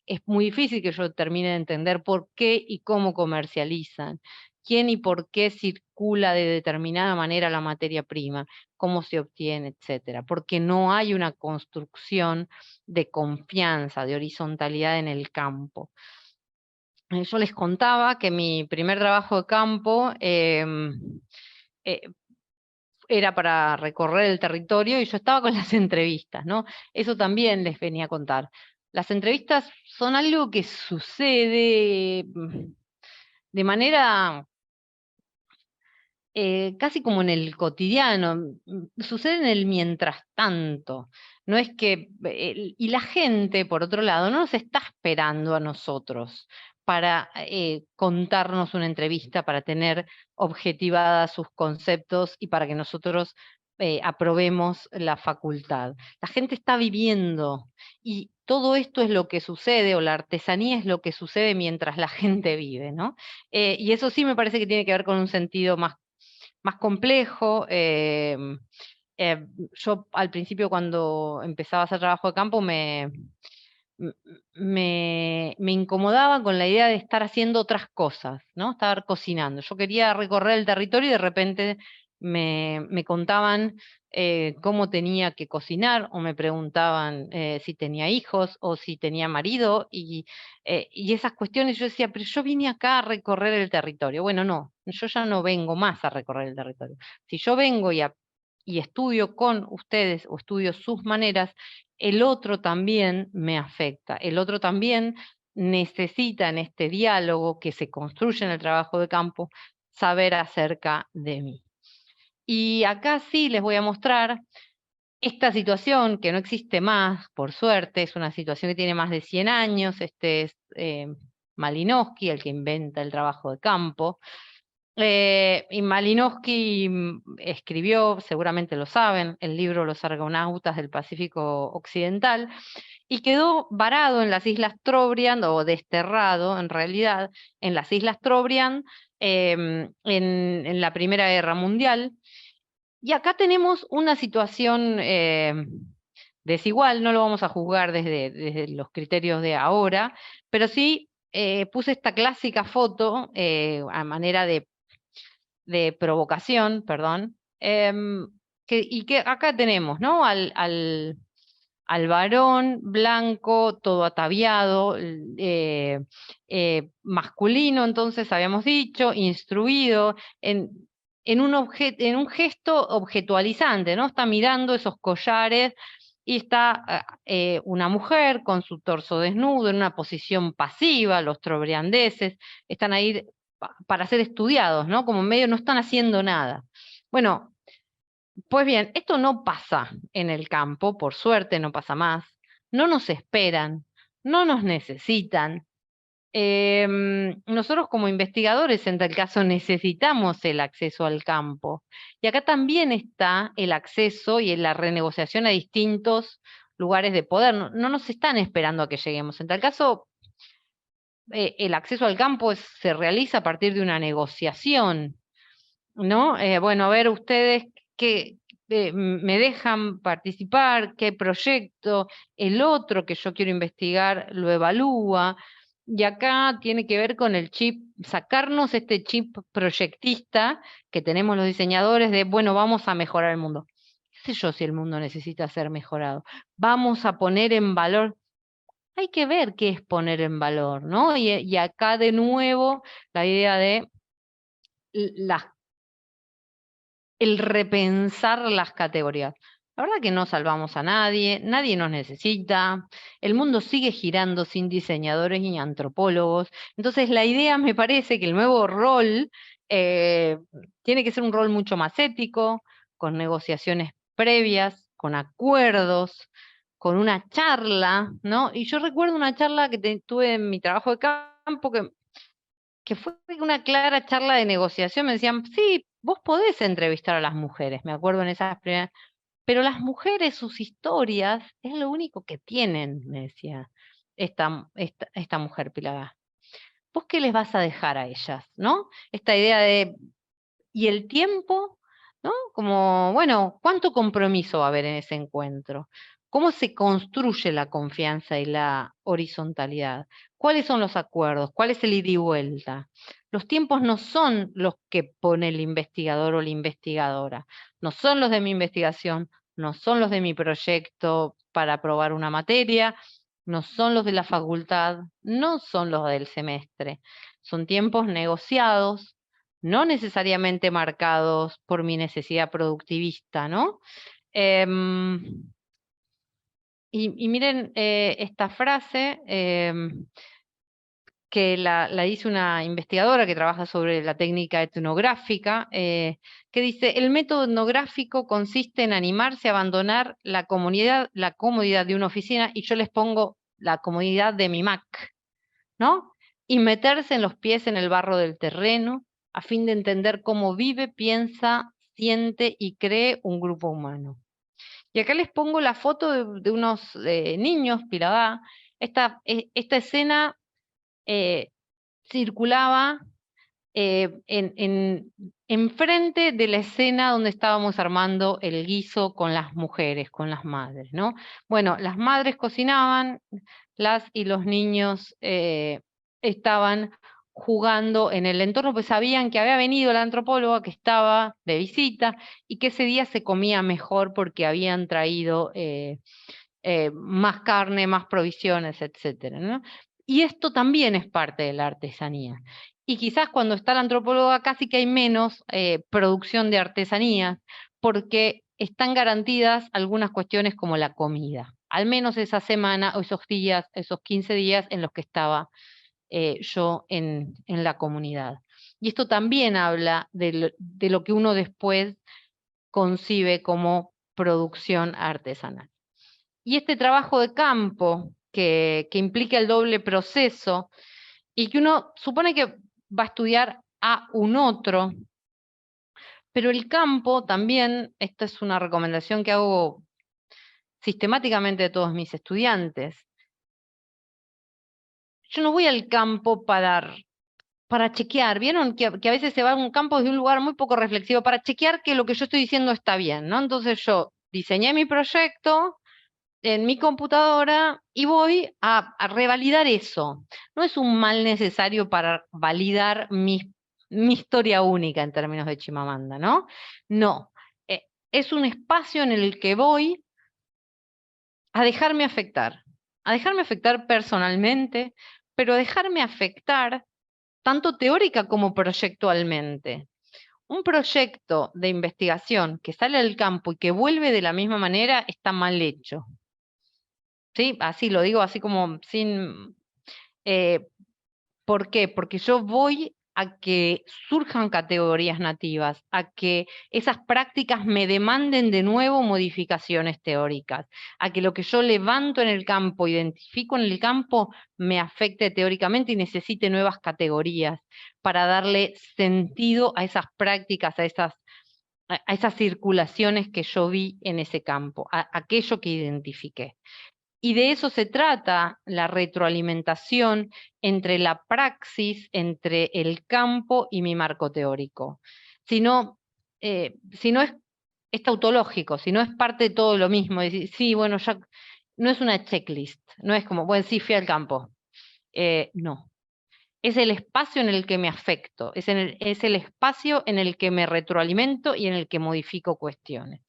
Es muy difícil que yo termine de entender por qué y cómo comercializan, quién y por qué circula de determinada manera la materia prima, cómo se obtiene, etcétera, porque no hay una construcción de confianza, de horizontalidad en el campo. Yo les contaba que mi primer trabajo de campo era para recorrer el territorio, y yo estaba con las entrevistas, ¿no? Eso también les venía a contar. Las entrevistas son algo que sucede de manera casi como en el cotidiano, sucede en el mientras tanto. No es que, y la gente, por otro lado, no nos está esperando a nosotros para contarnos una entrevista, para tener objetivadas sus conceptos y para que nosotros aprobemos la facultad. La gente está viviendo, y todo esto es lo que sucede, o la artesanía es lo que sucede mientras la gente vive, ¿no? Y eso sí me parece que tiene que ver con un sentido más complejo. Yo al principio, cuando empezaba a hacer trabajo de campo, me incomodaba con la idea de estar haciendo otras cosas, ¿no? Estar cocinando. Yo quería recorrer el territorio y de repente me contaban cómo tenía que cocinar, o me preguntaban si tenía hijos o si tenía marido, y esas cuestiones. Yo decía, pero yo vine acá a recorrer el territorio. Bueno, no, yo ya no vengo más a recorrer el territorio. Si yo vengo y estudio con ustedes, o estudio sus maneras, el otro también me afecta, el otro también necesita, en este diálogo que se construye en el trabajo de campo, saber acerca de mí. Y acá sí les voy a mostrar esta situación que no existe más, por suerte. Es una situación que tiene más de 100 años. Este es Malinowski, el que inventa el trabajo de campo. Y Malinowski escribió, seguramente lo saben, el libro Los Argonautas del Pacífico Occidental, y quedó varado en las Islas Trobriand, o desterrado en realidad, en las Islas Trobriand, en la Primera Guerra Mundial. Y acá tenemos una situación desigual. No lo vamos a juzgar desde los criterios de ahora, pero sí puse esta clásica foto a manera de provocación, perdón, y que acá tenemos, ¿no? Al varón blanco, todo ataviado, masculino, entonces habíamos dicho, instruido, en un gesto objetualizante, ¿no? Está mirando esos collares, y está una mujer con su torso desnudo, en una posición pasiva. Los trobriandeses están ahí para ser estudiados, ¿no? Como medio no están haciendo nada. Bueno, pues bien, esto no pasa en el campo, por suerte no pasa más. No nos esperan, no nos necesitan. Nosotros como investigadores, en tal caso, necesitamos el acceso al campo. Y acá también está el acceso y la renegociación a distintos lugares de poder. No nos están esperando a que lleguemos. En tal caso, el acceso al campo se realiza a partir de una negociación, ¿no? Bueno, a ver, ustedes qué me dejan participar, qué proyecto, el otro que yo quiero investigar lo evalúa. Y acá tiene que ver con el chip, sacarnos este chip proyectista que tenemos los diseñadores de, bueno, vamos a mejorar el mundo. ¿Qué sé yo si el mundo necesita ser mejorado? Vamos a poner en valor. hay que ver qué es poner en valor, ¿no? Y acá de nuevo la idea de el repensar las categorías. La verdad que no salvamos a nadie, nadie nos necesita, el mundo sigue girando sin diseñadores ni antropólogos. Entonces la idea me parece que el nuevo rol tiene que ser un rol mucho más ético, con negociaciones previas, con acuerdos, con una charla, ¿no? Y yo recuerdo una charla que tuve en mi trabajo de campo que fue una clara charla de negociación. Me decían, sí, vos podés entrevistar a las mujeres, me acuerdo en esas primeras, pero las mujeres, sus historias, es lo único que tienen, me decía esta mujer Pilagá. ¿Vos qué les vas a dejar a ellas, no? Esta idea de, ¿y el tiempo? ¿No? Como, bueno, ¿cuánto compromiso va a haber en ese encuentro? ¿Cómo se construye la confianza y la horizontalidad? ¿Cuáles son los acuerdos? ¿Cuál es el ida y vuelta? Los tiempos no son los que pone el investigador o la investigadora, no son los de mi investigación, no son los de mi proyecto para aprobar una materia, no son los de la facultad, no son los del semestre. Son tiempos negociados, no necesariamente marcados por mi necesidad productivista, ¿no? Y miren esta frase que la dice una investigadora que trabaja sobre la técnica etnográfica, que dice, el método etnográfico consiste en animarse a abandonar la comodidad de una oficina, y yo les pongo la comodidad de mi Mac, ¿no? Y meterse en los pies en el barro del terreno, a fin de entender cómo vive, piensa, siente y cree un grupo humano. Y acá les pongo la foto de unos niños, Pilagá. Esta escena circulaba enfrente de la escena donde estábamos armando el guiso con las mujeres, con las madres, ¿no? Bueno, las madres cocinaban, las y los niños estaban jugando en el entorno, pues sabían que había venido la antropóloga, que estaba de visita, y que ese día se comía mejor porque habían traído más carne, más provisiones, etcétera, ¿no? Y esto también es parte de la artesanía. Y quizás cuando está la antropóloga casi que hay menos producción de artesanías, porque están garantidas algunas cuestiones como la comida. Al menos esa semana o esos días, esos 15 días en los que estaba yo en la comunidad. Y esto también habla de lo que uno después concibe como producción artesanal. Y este trabajo de campo que implica el doble proceso y que uno supone que va a estudiar a un otro, pero el campo también, esta es una recomendación que hago sistemáticamente a todos mis estudiantes. Yo no voy al campo para chequear, ¿vieron? Que a veces se va a un campo desde un lugar muy poco reflexivo, para chequear que lo que yo estoy diciendo está bien, ¿no? Entonces yo diseñé mi proyecto en mi computadora y voy a revalidar eso. No es un mal necesario para validar mi historia única en términos de Chimamanda, ¿no? No, es un espacio en el que voy a dejarme afectar personalmente, pero a dejarme afectar tanto teórica como proyectualmente. Un proyecto de investigación que sale al campo y que vuelve de la misma manera está mal hecho. ¿Sí? Así lo digo, así como sin... ¿por qué? Porque yo voy a que surjan categorías nativas, a que esas prácticas me demanden de nuevo modificaciones teóricas, a que lo que yo levanto en el campo, identifico en el campo, me afecte teóricamente y necesite nuevas categorías para darle sentido a esas prácticas, a esas circulaciones que yo vi en ese campo, a aquello que identifiqué. Y de eso se trata la retroalimentación entre la praxis, entre el campo y mi marco teórico. Si no es tautológico, si no es parte de todo lo mismo, decir, sí, bueno, ya no es una checklist, no es como, bueno, sí, fui al campo. No, es el espacio en el que me afecto, es el espacio en el que me retroalimento y en el que modifico cuestiones.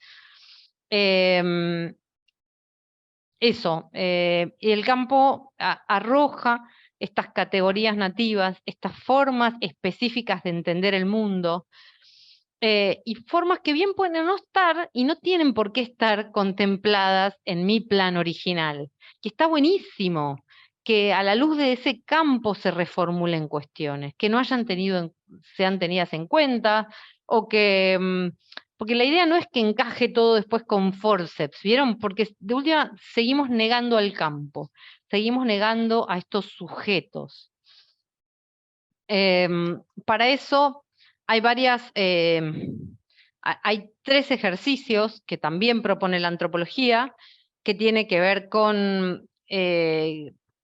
eso, y el campo arroja estas categorías nativas, estas formas específicas de entender el mundo, y formas que bien pueden no estar y no tienen por qué estar contempladas en mi plan original, que está buenísimo que a la luz de ese campo se reformulen cuestiones, que no sean tenidas en cuenta, o que, porque la idea no es que encaje todo después con forceps, ¿vieron? Porque de última seguimos negando al campo, seguimos negando a estos sujetos. Para eso hay hay 3 ejercicios que también propone la antropología, que tiene que ver con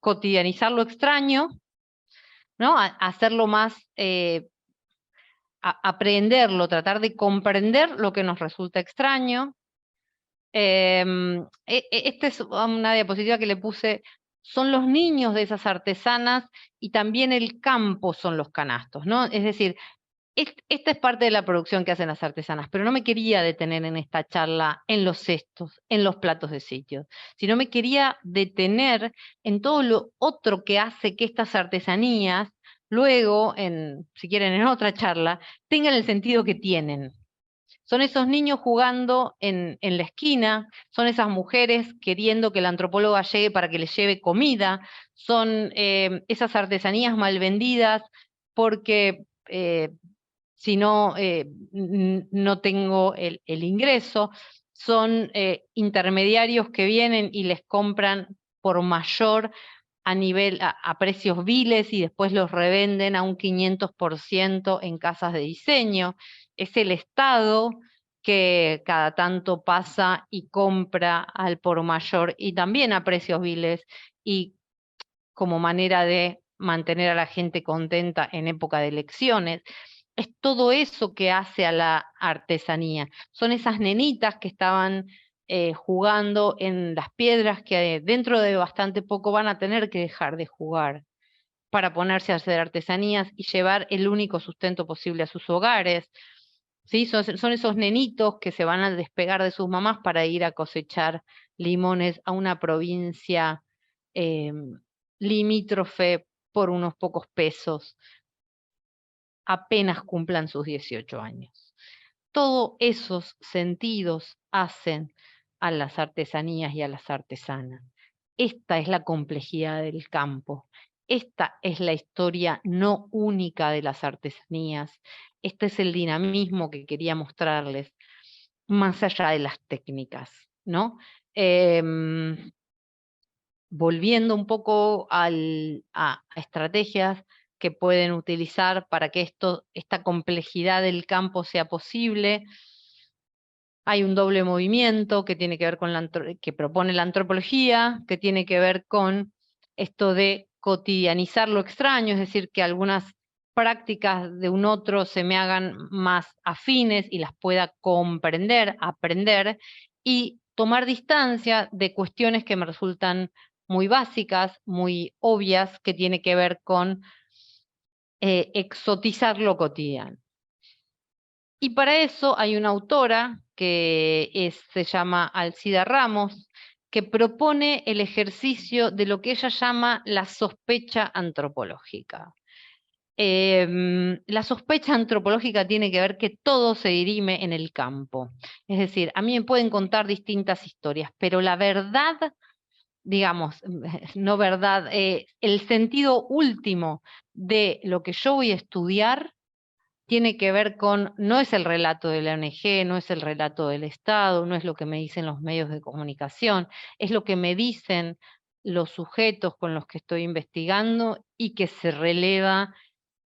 cotidianizar lo extraño, ¿no? Hacerlo más, aprenderlo, tratar de comprender lo que nos resulta extraño. Esta es una diapositiva que le puse, son los niños de esas artesanas y también el campo son los canastos, ¿no? Es decir, esta es parte de la producción que hacen las artesanas, pero no me quería detener en esta charla en los cestos, en los platos de sitio, sino me quería detener en todo lo otro que hace que estas artesanías, luego, si quieren en otra charla, tengan el sentido que tienen. Son esos niños jugando en la esquina, son esas mujeres queriendo que la antropóloga llegue para que les lleve comida, son esas artesanías mal vendidas porque si no, no tengo el ingreso, son intermediarios que vienen y les compran por mayor a precios viles y después los revenden a un 500% en casas de diseño. Es el Estado que cada tanto pasa y compra al por mayor y también a precios viles, y como manera de mantener a la gente contenta en época de elecciones. Es todo eso que hace a la artesanía. Son esas nenitas que estaban jugando en las piedras que dentro de bastante poco van a tener que dejar de jugar para ponerse a hacer artesanías y llevar el único sustento posible a sus hogares. ¿Sí? Son esos nenitos que se van a despegar de sus mamás para ir a cosechar limones a una provincia limítrofe por unos pocos pesos, apenas cumplan sus 18 años. Todos esos sentidos hacen a las artesanías y a las artesanas. Esta es la complejidad del campo. Esta es la historia no única de las artesanías. Este es el dinamismo que quería mostrarles, más allá de las técnicas, ¿no? Volviendo un poco a estrategias que pueden utilizar para que esta complejidad del campo sea posible. Hay un doble movimiento que tiene que ver con que propone la antropología, que tiene que ver con esto de cotidianizar lo extraño, es decir, que algunas prácticas de un otro se me hagan más afines y las pueda comprender, aprender, y tomar distancia de cuestiones que me resultan muy básicas, muy obvias, que tiene que ver con exotizar lo cotidiano. Y para eso hay una autora que se llama Alcida Ramos, que propone el ejercicio de lo que ella llama la sospecha antropológica. La sospecha antropológica tiene que ver que todo se dirime en el campo. Es decir, a mí me pueden contar distintas historias, pero la verdad, digamos, no verdad, el sentido último de lo que yo voy a estudiar tiene que ver con, no es el relato de la ONG, no es el relato del Estado, no es lo que me dicen los medios de comunicación, es lo que me dicen los sujetos con los que estoy investigando y que se releva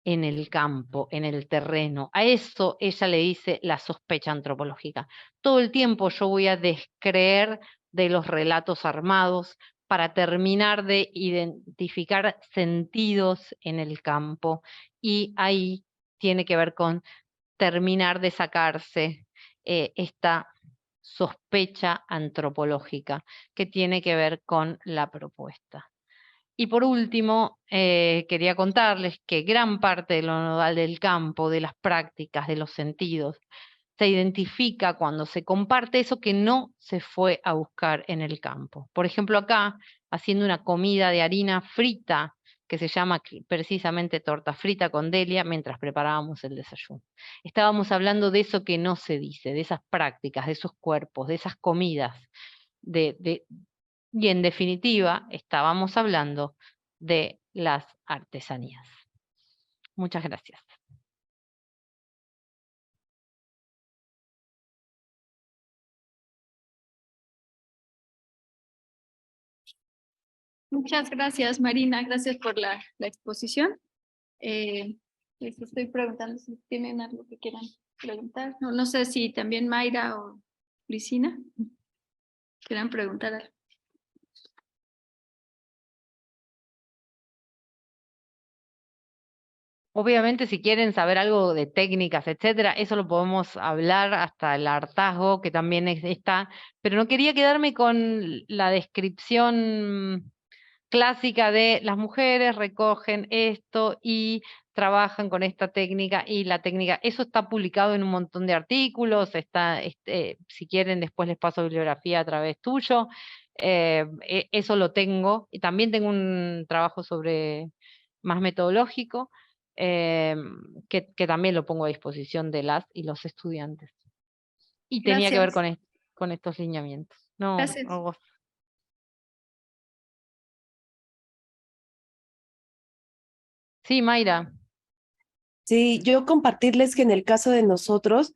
en el campo, en el terreno. A eso ella le dice la sospecha antropológica. Todo el tiempo yo voy a descreer de los relatos armados para terminar de identificar sentidos en el campo, y ahí tiene que ver con terminar de sacarse esta sospecha antropológica que tiene que ver con la propuesta. Y por último, quería contarles que gran parte de lo nodal del campo, de las prácticas, de los sentidos, se identifica cuando se comparte eso que no se fue a buscar en el campo. Por ejemplo, acá, haciendo una comida de harina frita, que se llama precisamente torta frita con Delia, mientras preparábamos el desayuno. Estábamos hablando de eso que no se dice, de esas prácticas, de esos cuerpos, de esas comidas, y en definitiva, estábamos hablando de las artesanías. Muchas gracias. Muchas gracias, Marina. Gracias por la exposición. Les estoy preguntando si tienen algo que quieran preguntar. No sé si también Mayra o Cristina quieran preguntar algo. Obviamente, si quieren saber algo de técnicas, etcétera, eso lo podemos hablar hasta el hartazgo, que también está, pero no quería quedarme con la descripción clásica de las mujeres recogen esto y trabajan con esta técnica y la técnica. Eso está publicado en un montón de artículos, está, si quieren después les paso bibliografía a través tuyo. Eso lo tengo, y también tengo un trabajo sobre más metodológico, que también lo pongo a disposición de las y los estudiantes. Y tenía que ver con estos lineamientos. No, Gracias. a vos. Sí, Mayra. Sí, yo compartirles que en el caso de nosotros,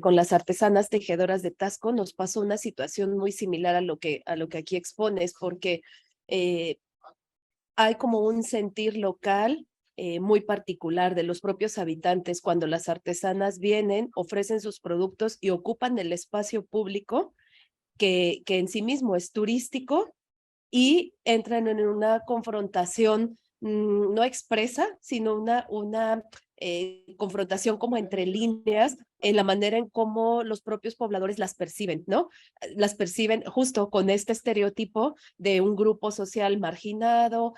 con las artesanas tejedoras de Tasco, nos pasó una situación muy similar a lo que aquí expones, porque hay como un sentir local muy particular de los propios habitantes cuando las artesanas vienen, ofrecen sus productos y ocupan el espacio público, que en sí mismo es turístico, y entran en una confrontación no expresa, sino una confrontación como entre líneas en la manera en cómo los propios pobladores las perciben, ¿no? Las perciben justo con este estereotipo de un grupo social marginado,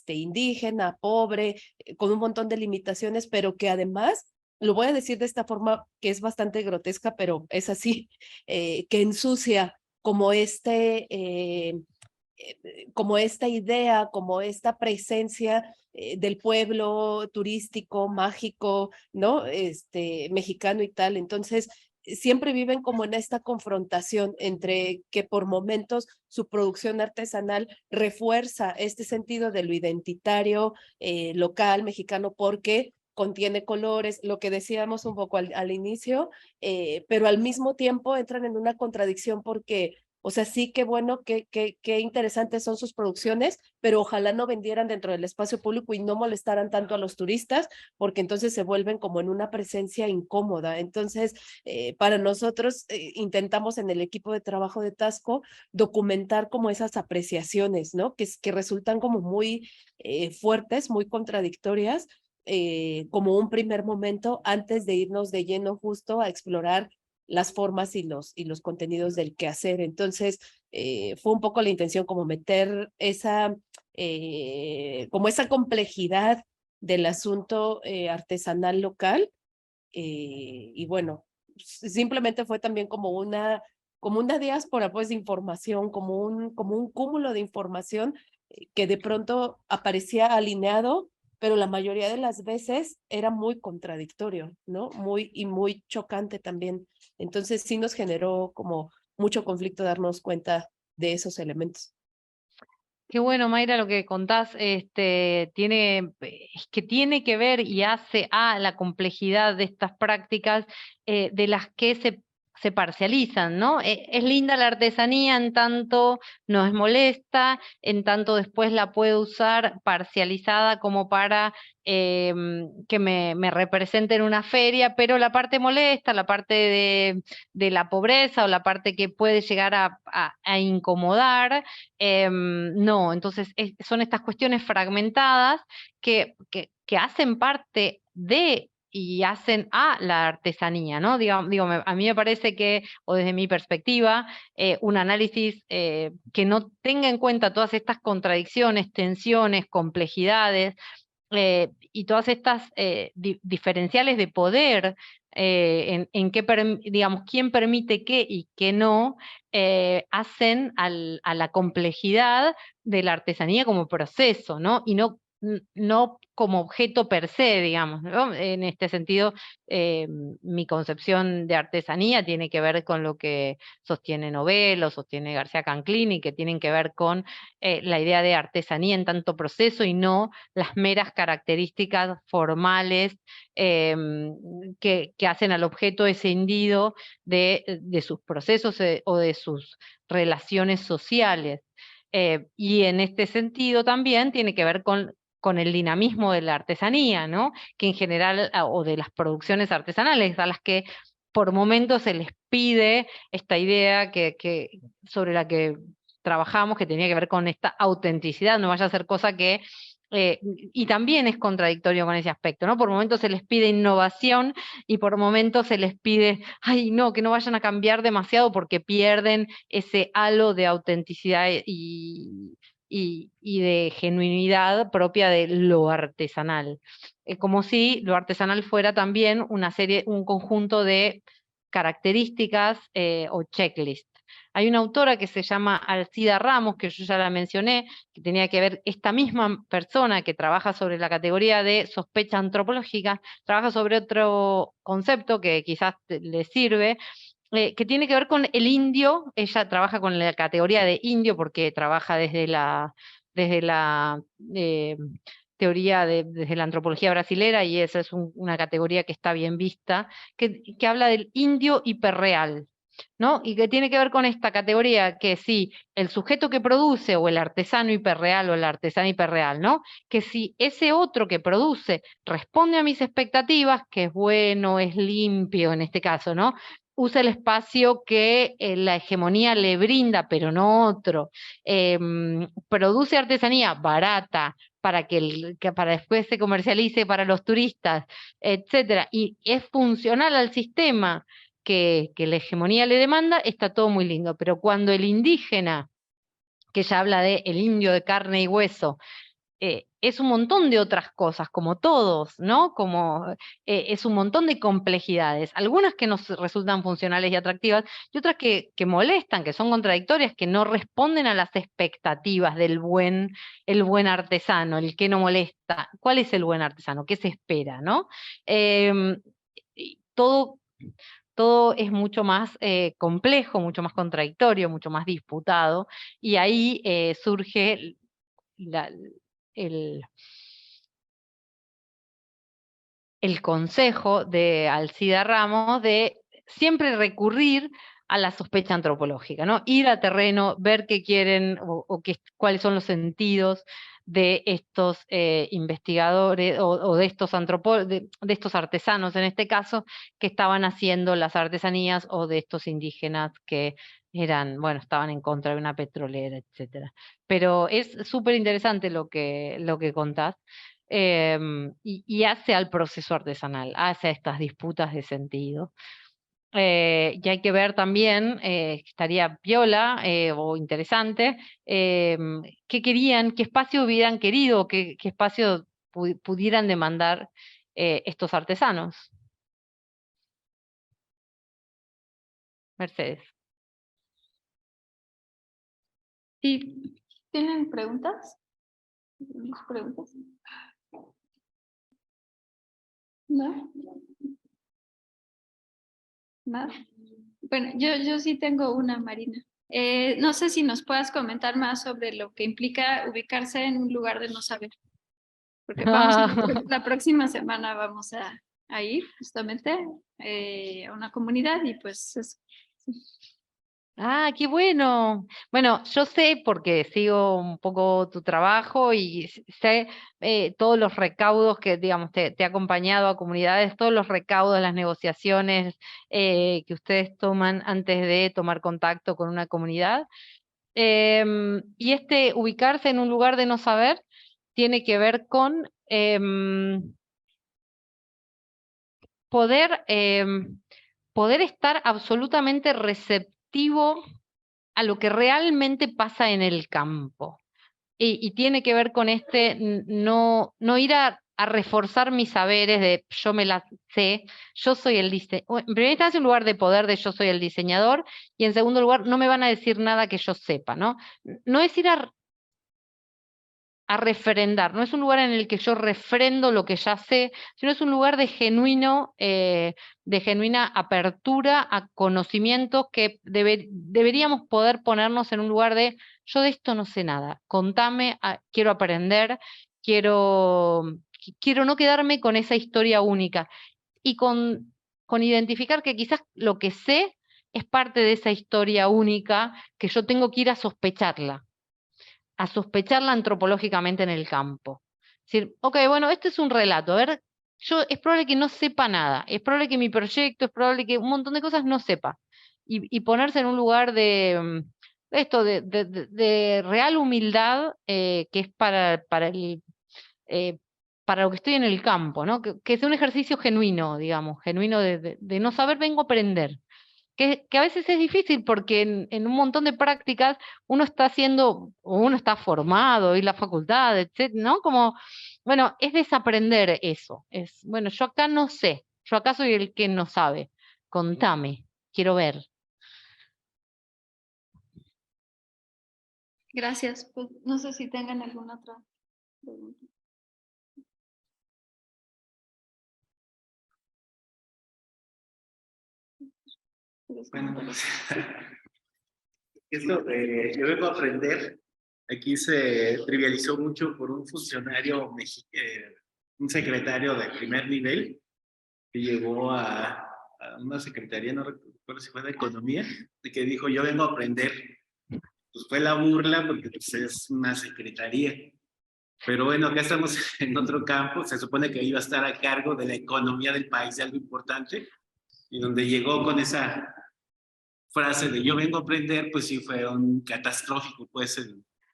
indígena, pobre, con un montón de limitaciones, pero que además, lo voy a decir de esta forma que es bastante grotesca, pero es así, que ensucia como como esta idea, como esta presencia del pueblo turístico, mágico, ¿no? Mexicano y tal. Entonces, siempre viven como en esta confrontación entre que por momentos su producción artesanal refuerza este sentido de lo identitario, local, mexicano, porque contiene colores, lo que decíamos un poco al inicio, pero al mismo tiempo entran en una contradicción porque, o sea, sí, qué bueno, qué interesantes son sus producciones, pero ojalá no vendieran dentro del espacio público y no molestaran tanto a los turistas, porque entonces se vuelven como en una presencia incómoda. Entonces, para nosotros intentamos en el equipo de trabajo de Tasco documentar como esas apreciaciones, ¿no? Que resultan como muy fuertes, muy contradictorias, como un primer momento antes de irnos de lleno justo a explorar las formas y los contenidos del quehacer. Entonces, fue un poco la intención como meter como esa complejidad del asunto artesanal local, y bueno, simplemente fue también como una diáspora pues de información, como un cúmulo de información que de pronto aparecía alineado, pero la mayoría de las veces era muy contradictorio, ¿no? Muy chocante también. Entonces sí nos generó como mucho conflicto darnos cuenta de esos elementos. Qué bueno, Mayra, lo que contás, es que tiene que ver y hace a la complejidad de estas prácticas de las que se parcializan, ¿no? Es linda la artesanía en tanto no es molesta, en tanto después la puedo usar parcializada como para que me represente en una feria, pero la parte molesta, la parte de la pobreza o la parte que puede llegar a incomodar, no. Entonces son estas cuestiones fragmentadas que hacen parte de y hacen a la artesanía, ¿no? Digo, a mí me parece que, o desde mi perspectiva, un análisis que no tenga en cuenta todas estas contradicciones, tensiones, complejidades, y todas estas diferenciales de poder en qué, digamos, quién permite qué y qué no, hacen a la complejidad de la artesanía como proceso, ¿no? Y no como objeto per se, digamos, ¿no? En este sentido, mi concepción de artesanía tiene que ver con lo que sostiene Novelo, sostiene García Canclini, que tienen que ver con la idea de artesanía en tanto proceso y no las meras características formales que hacen al objeto escindido de sus procesos o de sus relaciones sociales. Y en este sentido también tiene que ver con el dinamismo de la artesanía, ¿no? Que en general, o de las producciones artesanales, a las que por momentos se les pide esta idea sobre la que trabajamos, que tenía que ver con esta autenticidad, no vaya a ser cosa que, y también es contradictorio con ese aspecto, ¿no? Por momentos se les pide innovación y por momentos se les pide, ay, no, que no vayan a cambiar demasiado porque pierden ese halo de autenticidad y de genuinidad propia de lo artesanal. Como si lo artesanal fuera también un conjunto de características o checklist. Hay una autora que se llama Alcida Ramos, que yo ya la mencioné, que tenía que ver, esta misma persona que trabaja sobre la categoría de sospecha antropológica, trabaja sobre otro concepto que quizás le sirve, que tiene que ver con el indio. Ella trabaja con la categoría de indio porque trabaja desde la teoría desde la antropología brasilera, y esa es una categoría que está bien vista, que habla del indio hiperreal, ¿no? Y que tiene que ver con esta categoría que si el sujeto que produce, o el artesano hiperreal o la artesana hiperreal, ¿no? Que si ese otro que produce responde a mis expectativas, que es bueno, es limpio en este caso, ¿no? Usa el espacio que la hegemonía le brinda, pero no otro. Produce artesanía barata para que para después se comercialice para los turistas, etcétera, y es funcional al sistema que la hegemonía le demanda, está todo muy lindo. Pero cuando el indígena, que ella habla de el indio de carne y hueso, es un montón de otras cosas, como todos, ¿no? Es un montón de complejidades, algunas que nos resultan funcionales y atractivas, y otras que molestan, que son contradictorias, que no responden a las expectativas del el buen artesano, el que no molesta. ¿Cuál es el buen artesano? ¿Qué se espera, no? Todo es mucho más complejo, mucho más contradictorio, mucho más disputado, y ahí surge el consejo de Alcida Ramos de siempre recurrir a la sospecha antropológica, ¿no? Ir a terreno, ver qué quieren cuáles son los sentidos de estos investigadores o de estos de estos artesanos, en este caso, que estaban haciendo las artesanías, o de estos indígenas que estaban en contra de una petrolera, etcétera. Pero es súper interesante lo que contás. Y hace al proceso artesanal, hace a estas disputas de sentido. Y hay que ver también, estaría piola o interesante, qué querían, qué espacio hubieran querido, qué espacio pudieran demandar estos artesanos. Mercedes. ¿Y tienen preguntas? ¿Tienes preguntas? ¿No? ¿Nada? Bueno, yo sí tengo una, Marina. No sé si nos puedas comentar más sobre lo que implica ubicarse en un lugar de no saber. Porque la próxima semana vamos a ir justamente a una comunidad y pues eso. Ah, qué bueno. Bueno, yo sé, porque sigo un poco tu trabajo y sé todos los recaudos que, digamos, te he acompañado a comunidades, todos los recaudos, las negociaciones que ustedes toman antes de tomar contacto con una comunidad. Y ubicarse en un lugar de no saber tiene que ver con poder estar absolutamente receptivo a lo que realmente pasa en el campo. Y tiene que ver con no ir a a reforzar mis saberes de yo me las sé, yo soy el diseñador. En primera instancia, un lugar de poder de yo soy el diseñador, y en segundo lugar, no me van a decir nada que yo sepa, ¿no? No es ir a refrendar, no es un lugar en el que yo refrendo lo que ya sé, sino es un lugar de genuina apertura a conocimientos que deberíamos poder ponernos en un lugar de yo de esto no sé nada, contame, quiero aprender, quiero no quedarme con esa historia única, y con identificar que quizás lo que sé es parte de esa historia única que yo tengo que ir a sospecharla antropológicamente en el campo. Es decir, ok, bueno, este es un relato, a ver, es probable que no sepa nada, es probable que mi proyecto, es probable que un montón de cosas no sepa, y ponerse en un lugar de esto, de real humildad, que es para lo que estoy en el campo, ¿no? Que sea un ejercicio genuino, digamos, genuino de no saber, vengo a aprender. Que a veces es difícil porque en un montón de prácticas uno está haciendo, o uno está formado, y la facultad, etcétera, ¿no? Como, bueno, es desaprender eso. Bueno, yo acá no sé, yo acá soy el que no sabe. Contame, quiero ver. Gracias. Pues no sé si tengan alguna otra pregunta. Bueno, pues, esto yo vengo a aprender. Aquí se trivializó mucho por un funcionario, un secretario de primer nivel que llegó a una secretaría, no recuerdo si fue de economía, de que dijo yo vengo a aprender. Pues fue la burla porque pues, es una secretaría. Pero bueno, acá estamos en otro campo. Se supone que iba a estar a cargo de la economía del país, de algo importante, y donde llegó con esa frase de yo vengo a aprender, pues sí fue un catastrófico, pues,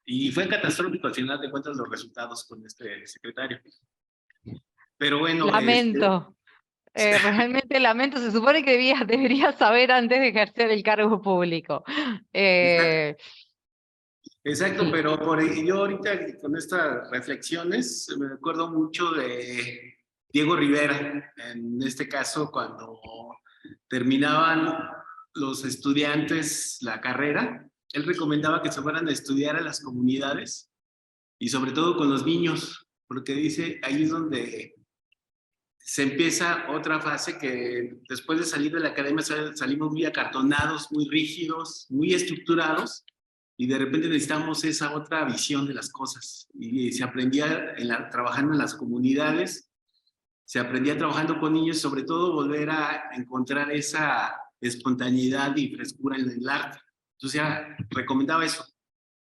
y fue catastrófico al final de cuentas los resultados con este secretario. Pero bueno, Lamento. Realmente lamento, se supone que debería saber antes de ejercer el cargo público. Exacto, Sí. pero yo ahorita con estas reflexiones me acuerdo mucho de Diego Rivera, en este caso cuando terminaban los estudiantes la carrera, él recomendaba que se fueran a estudiar a las comunidades y sobre todo con los niños, porque dice, ahí es donde se empieza otra fase que después de salir de la academia salimos muy acartonados, muy rígidos, muy estructurados, y de repente necesitamos esa otra visión de las cosas. Y se aprendía trabajando en las comunidades, se aprendía trabajando con niños, sobre todo volver a encontrar esa espontaneidad y frescura en el arte. Entonces ya recomendaba eso.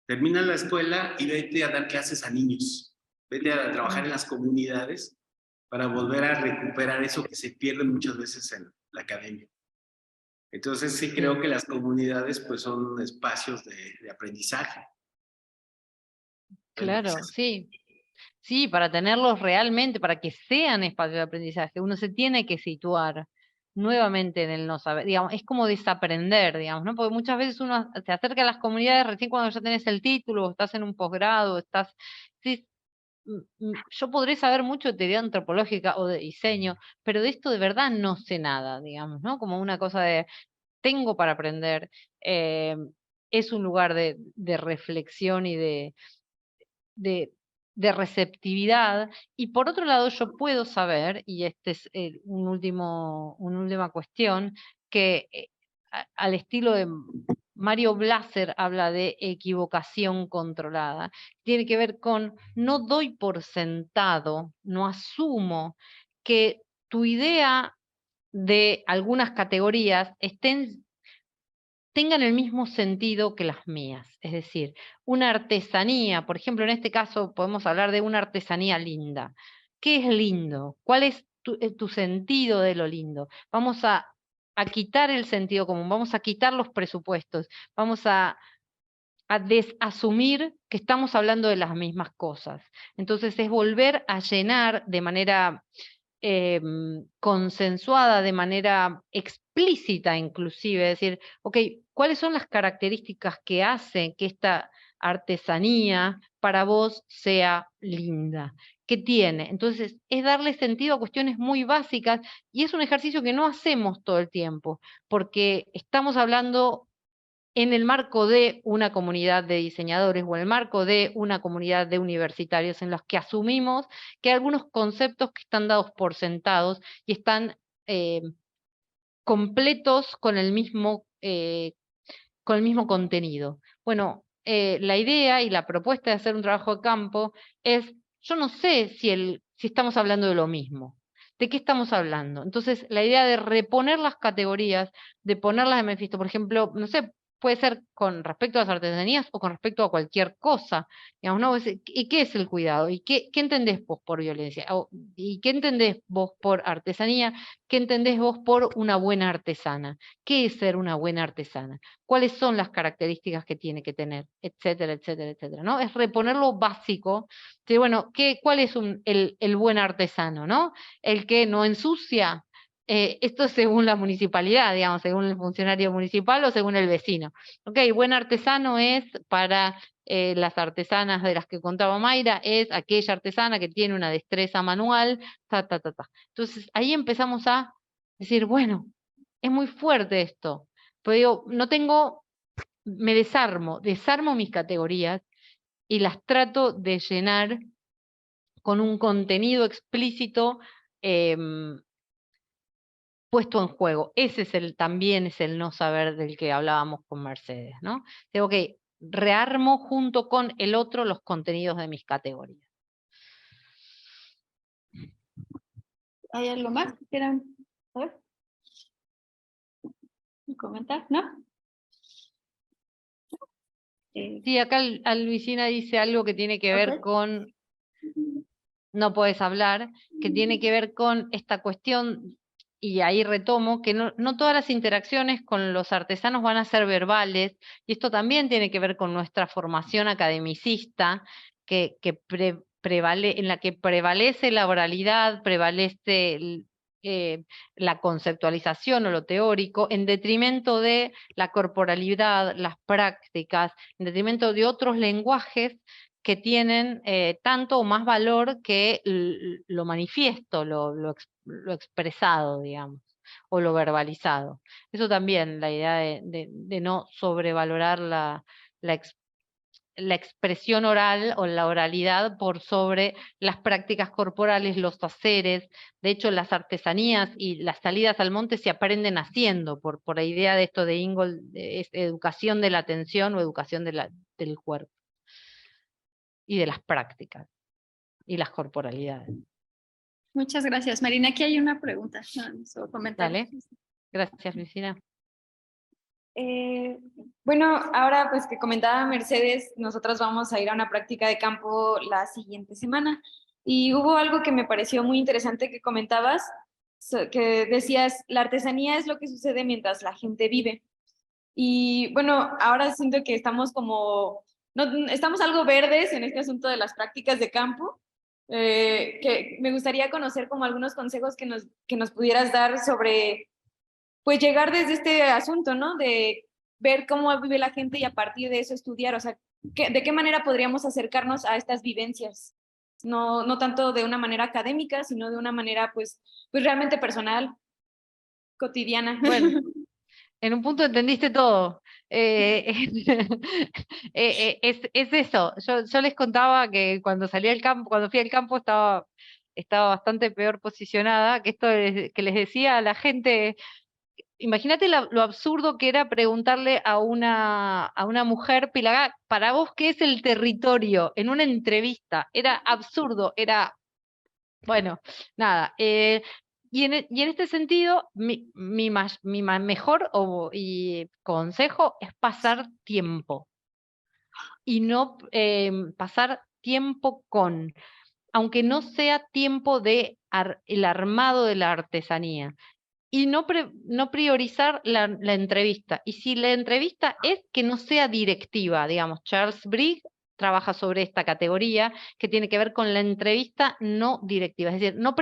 Termina la escuela y vete a dar clases a niños. Vete a trabajar en las comunidades para volver a recuperar eso que se pierde muchas veces en la academia. Entonces sí creo que las comunidades pues son espacios de aprendizaje. Claro, sí. Sí, para tenerlos realmente, para que sean espacios de aprendizaje, uno se tiene que situar nuevamente en el no saber, digamos, es como desaprender, digamos, ¿no? Porque muchas veces uno se acerca a las comunidades recién cuando ya tenés el título, o estás en un posgrado, sí, yo podré saber mucho de teoría antropológica o de diseño, pero de esto de verdad no sé nada, digamos, ¿no? Como una cosa de, tengo para aprender, es un lugar de reflexión y de, de receptividad, y por otro lado yo puedo saber, y este es una última cuestión, que al estilo de Mario Blaser habla de equivocación controlada, tiene que ver con no doy por sentado, no asumo que tu idea de algunas categorías tengan el mismo sentido que las mías. Es decir, una artesanía, por ejemplo, en este caso podemos hablar de una artesanía linda. ¿Qué es lindo? ¿Cuál es tu sentido de lo lindo? Vamos a quitar el sentido común, vamos a quitar los presupuestos, vamos a desasumir que estamos hablando de las mismas cosas. Entonces es volver a llenar de manera consensuada, de manera explícita inclusive, decir, ok, ¿cuáles son las características que hacen que esta artesanía para vos sea linda? que tiene. Entonces, es darle sentido a cuestiones muy básicas y es un ejercicio que no hacemos todo el tiempo, porque estamos hablando en el marco de una comunidad de diseñadores o en el marco de una comunidad de universitarios en los que asumimos que hay algunos conceptos que están dados por sentados y están completos con el mismo contenido. Bueno, la idea y la propuesta de hacer un trabajo de campo es, yo no sé si estamos hablando de lo mismo. ¿De qué estamos hablando? Entonces, la idea de reponer las categorías, de ponerlas en Mephisto, por ejemplo, no sé, puede ser con respecto a las artesanías o con respecto a cualquier cosa. Digamos, ¿no? ¿Y qué es el cuidado? ¿Y qué entendés vos por violencia? ¿Y qué entendés vos por artesanía? ¿Qué entendés vos por una buena artesana? ¿Qué es ser una buena artesana? ¿Cuáles son las características que tiene que tener? Etcétera, etcétera, etcétera, ¿no? Es reponer lo básico. De, bueno, ¿cuál es el buen artesano, ¿no? El que no ensucia. Esto es según la municipalidad, digamos, según el funcionario municipal o según el vecino. Ok, buen artesano es para las artesanas de las que contaba Mayra, es aquella artesana que tiene una destreza manual, ta, ta, ta, ta. Entonces ahí empezamos a decir, bueno, es muy fuerte esto. Pero digo, me desarmo mis categorías y las trato de llenar con un contenido explícito puesto en juego. También es el no saber del que hablábamos con Mercedes, ¿no? Tengo que rearmo junto con el otro los contenidos de mis categorías. ¿Hay algo más que quieran saber? ¿Comentar? ¿No? Sí, acá Luisina dice algo que tiene que ver Ok. con, no puedes hablar, que tiene que ver con esta cuestión, y ahí retomo, que no todas las interacciones con los artesanos van a ser verbales, y esto también tiene que ver con nuestra formación academicista, en la que prevalece la oralidad, prevalece la conceptualización o lo teórico, en detrimento de la corporalidad, las prácticas, en detrimento de otros lenguajes que tienen tanto o más valor que lo manifiesto, lo expresado, digamos, o lo verbalizado. Eso también, la idea de no sobrevalorar la expresión oral o la oralidad por sobre las prácticas corporales, los haceres. De hecho, las artesanías y las salidas al monte se aprenden haciendo, por la idea de esto de Ingold, es educación de la atención o educación del cuerpo y de las prácticas y las corporalidades. Muchas gracias, Marina. Aquí hay una pregunta. No, comentario. Dale. Gracias, Luisina. Bueno, ahora pues que comentaba Mercedes, nosotros vamos a ir a una práctica de campo la siguiente semana y hubo algo que me pareció muy interesante que comentabas, que decías, la artesanía es lo que sucede mientras la gente vive. Y bueno, ahora siento que estamos como, no, estamos algo verdes en este asunto de las prácticas de campo, que me gustaría conocer como algunos consejos que nos pudieras dar sobre pues llegar desde este asunto, ¿no? De ver cómo vive la gente y a partir de eso estudiar, o sea, ¿de qué manera podríamos acercarnos a estas vivencias? No tanto de una manera académica, sino de una manera, pues realmente personal, cotidiana. Bueno, en un punto entendiste todo. Es eso. Yo les contaba que cuando salí al campo, cuando fui al campo estaba bastante peor posicionada, que esto que les decía a la gente. Imagínate lo absurdo que era preguntarle a una mujer, Pilagá, para vos, ¿qué es el territorio? En una entrevista. Era absurdo, bueno, nada. Y en este sentido, mi mejor consejo es pasar tiempo. Y no pasar tiempo aunque no sea tiempo de el armado de la artesanía. Y no priorizar la entrevista. Y si la entrevista es que no sea directiva, digamos, Charles Briggs trabaja sobre esta categoría que tiene que ver con la entrevista no directiva. Es decir, no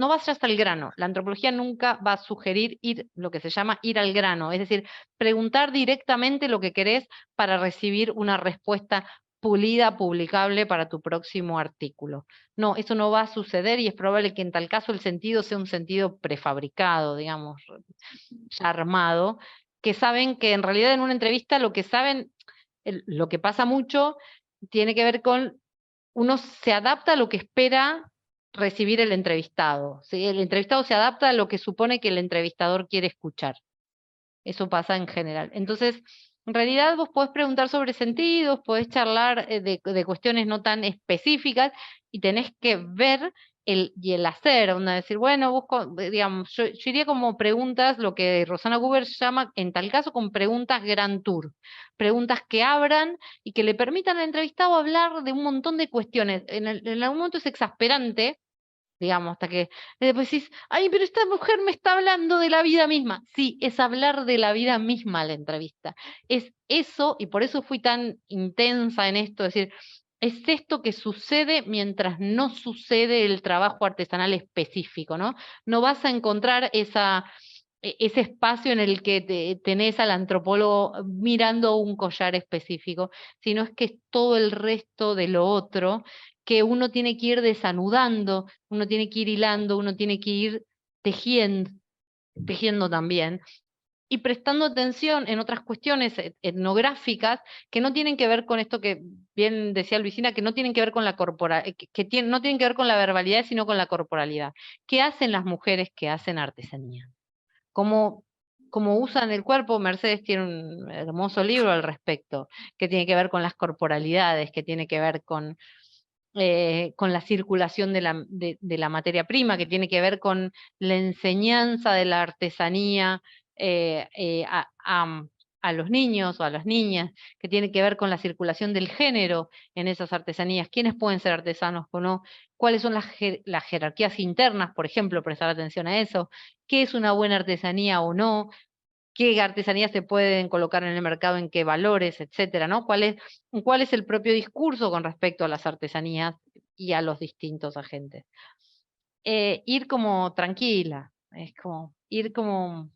vayas al grano. La antropología nunca va a sugerir lo que se llama ir al grano. Es decir, preguntar directamente lo que querés para recibir una respuesta pulida, publicable para tu próximo artículo. No, eso no va a suceder y es probable que en tal caso el sentido sea un sentido prefabricado, digamos, ya armado, que saben que en realidad en una entrevista lo que saben, lo que pasa mucho, tiene que ver con uno se adapta a lo que espera recibir el entrevistado, ¿sí? El entrevistado se adapta a lo que supone que el entrevistador quiere escuchar. Eso pasa en general. Entonces, en realidad vos podés preguntar sobre sentidos, podés charlar de cuestiones no tan específicas y tenés que ver el hacer, decir, bueno, busco, digamos, yo iría como preguntas, lo que Rosana Huber llama, en tal caso, con preguntas Grand Tour, preguntas que abran y que le permitan al entrevistado hablar de un montón de cuestiones. En algún momento es exasperante, digamos, hasta que después decís, ay, pero esta mujer me está hablando de la vida misma. Sí, es hablar de la vida misma la entrevista. Es eso, y por eso fui tan intensa en esto, es decir, es esto que sucede mientras no sucede el trabajo artesanal específico, ¿no? No vas a encontrar ese espacio en el que tenés al antropólogo mirando un collar específico, sino es que es todo el resto de lo otro que uno tiene que ir desanudando, uno tiene que ir hilando, uno tiene que ir tejiendo también, y prestando atención en otras cuestiones etnográficas que no tienen que ver con esto que bien decía Luisina, que no tienen que ver con la no tienen que ver con la verbalidad, sino con la corporalidad. ¿Qué hacen las mujeres que hacen artesanía? ¿Cómo usan el cuerpo? Mercedes tiene un hermoso libro al respecto, que tiene que ver con las corporalidades, que tiene que ver con la circulación de la materia prima, que tiene que ver con la enseñanza de la artesanía a los niños o a las niñas, que tiene que ver con la circulación del género en esas artesanías, quiénes pueden ser artesanos o no, cuáles son las jerarquías internas, por ejemplo, prestar atención a eso, qué es una buena artesanía o no, qué artesanías se pueden colocar en el mercado, en qué valores, etcétera, ¿no? ¿Cuál es el propio discurso con respecto a las artesanías y a los distintos agentes? Ir como tranquila, es como ir como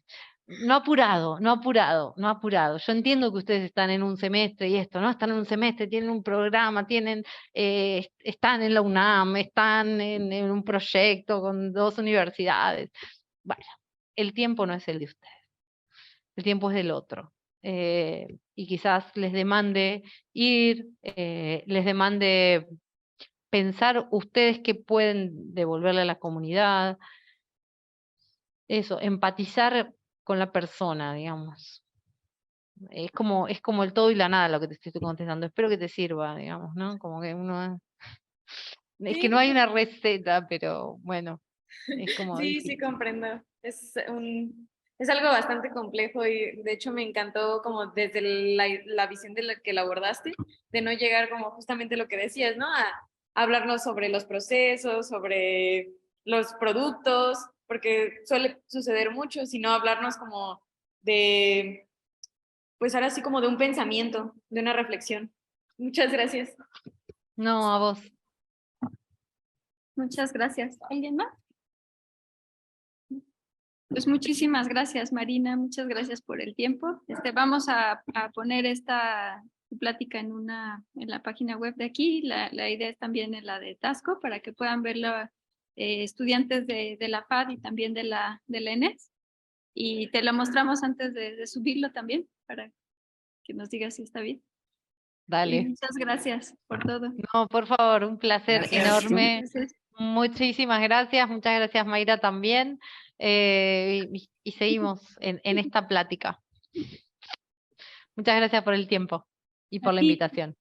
no apurado, no apurado, no apurado. Yo entiendo que ustedes están en un semestre y esto, ¿no? Están en un semestre, tienen un programa, están en la UNAM, están en un proyecto con 2 universidades. Bueno, el tiempo no es el de ustedes. El tiempo es del otro. Y quizás les demande les demande pensar ustedes qué pueden devolverle a la comunidad. Eso, empatizar con la persona, digamos. Es como el todo y la nada lo que te estoy contestando. Espero que te sirva, digamos, ¿no? Como que uno... Es que no hay una receta, pero bueno, es como... Sí, sí, comprendo. Es algo bastante complejo y de hecho me encantó como desde la visión de la que la abordaste, de no llegar como justamente lo que decías, ¿no? A hablarnos sobre los procesos, sobre los productos, porque suele suceder mucho, sino hablarnos como de, pues ahora sí como de un pensamiento, de una reflexión. Muchas gracias. No, a vos. Muchas gracias. ¿Alguien más? Pues muchísimas gracias, Marina. Muchas gracias por el tiempo. Vamos a poner esta plática en la página web de aquí. La idea es también en la de Tasco para que puedan verlo estudiantes de la FAD y también de la ENES. Y te lo mostramos antes de subirlo también para que nos digas si está bien. Dale. Y muchas gracias por todo. No, por favor, un placer Gracias. enorme. Gracias. Muchísimas gracias, muchas gracias Mayra también. Y seguimos en esta plática. Muchas gracias por el tiempo y por la ti. invitación.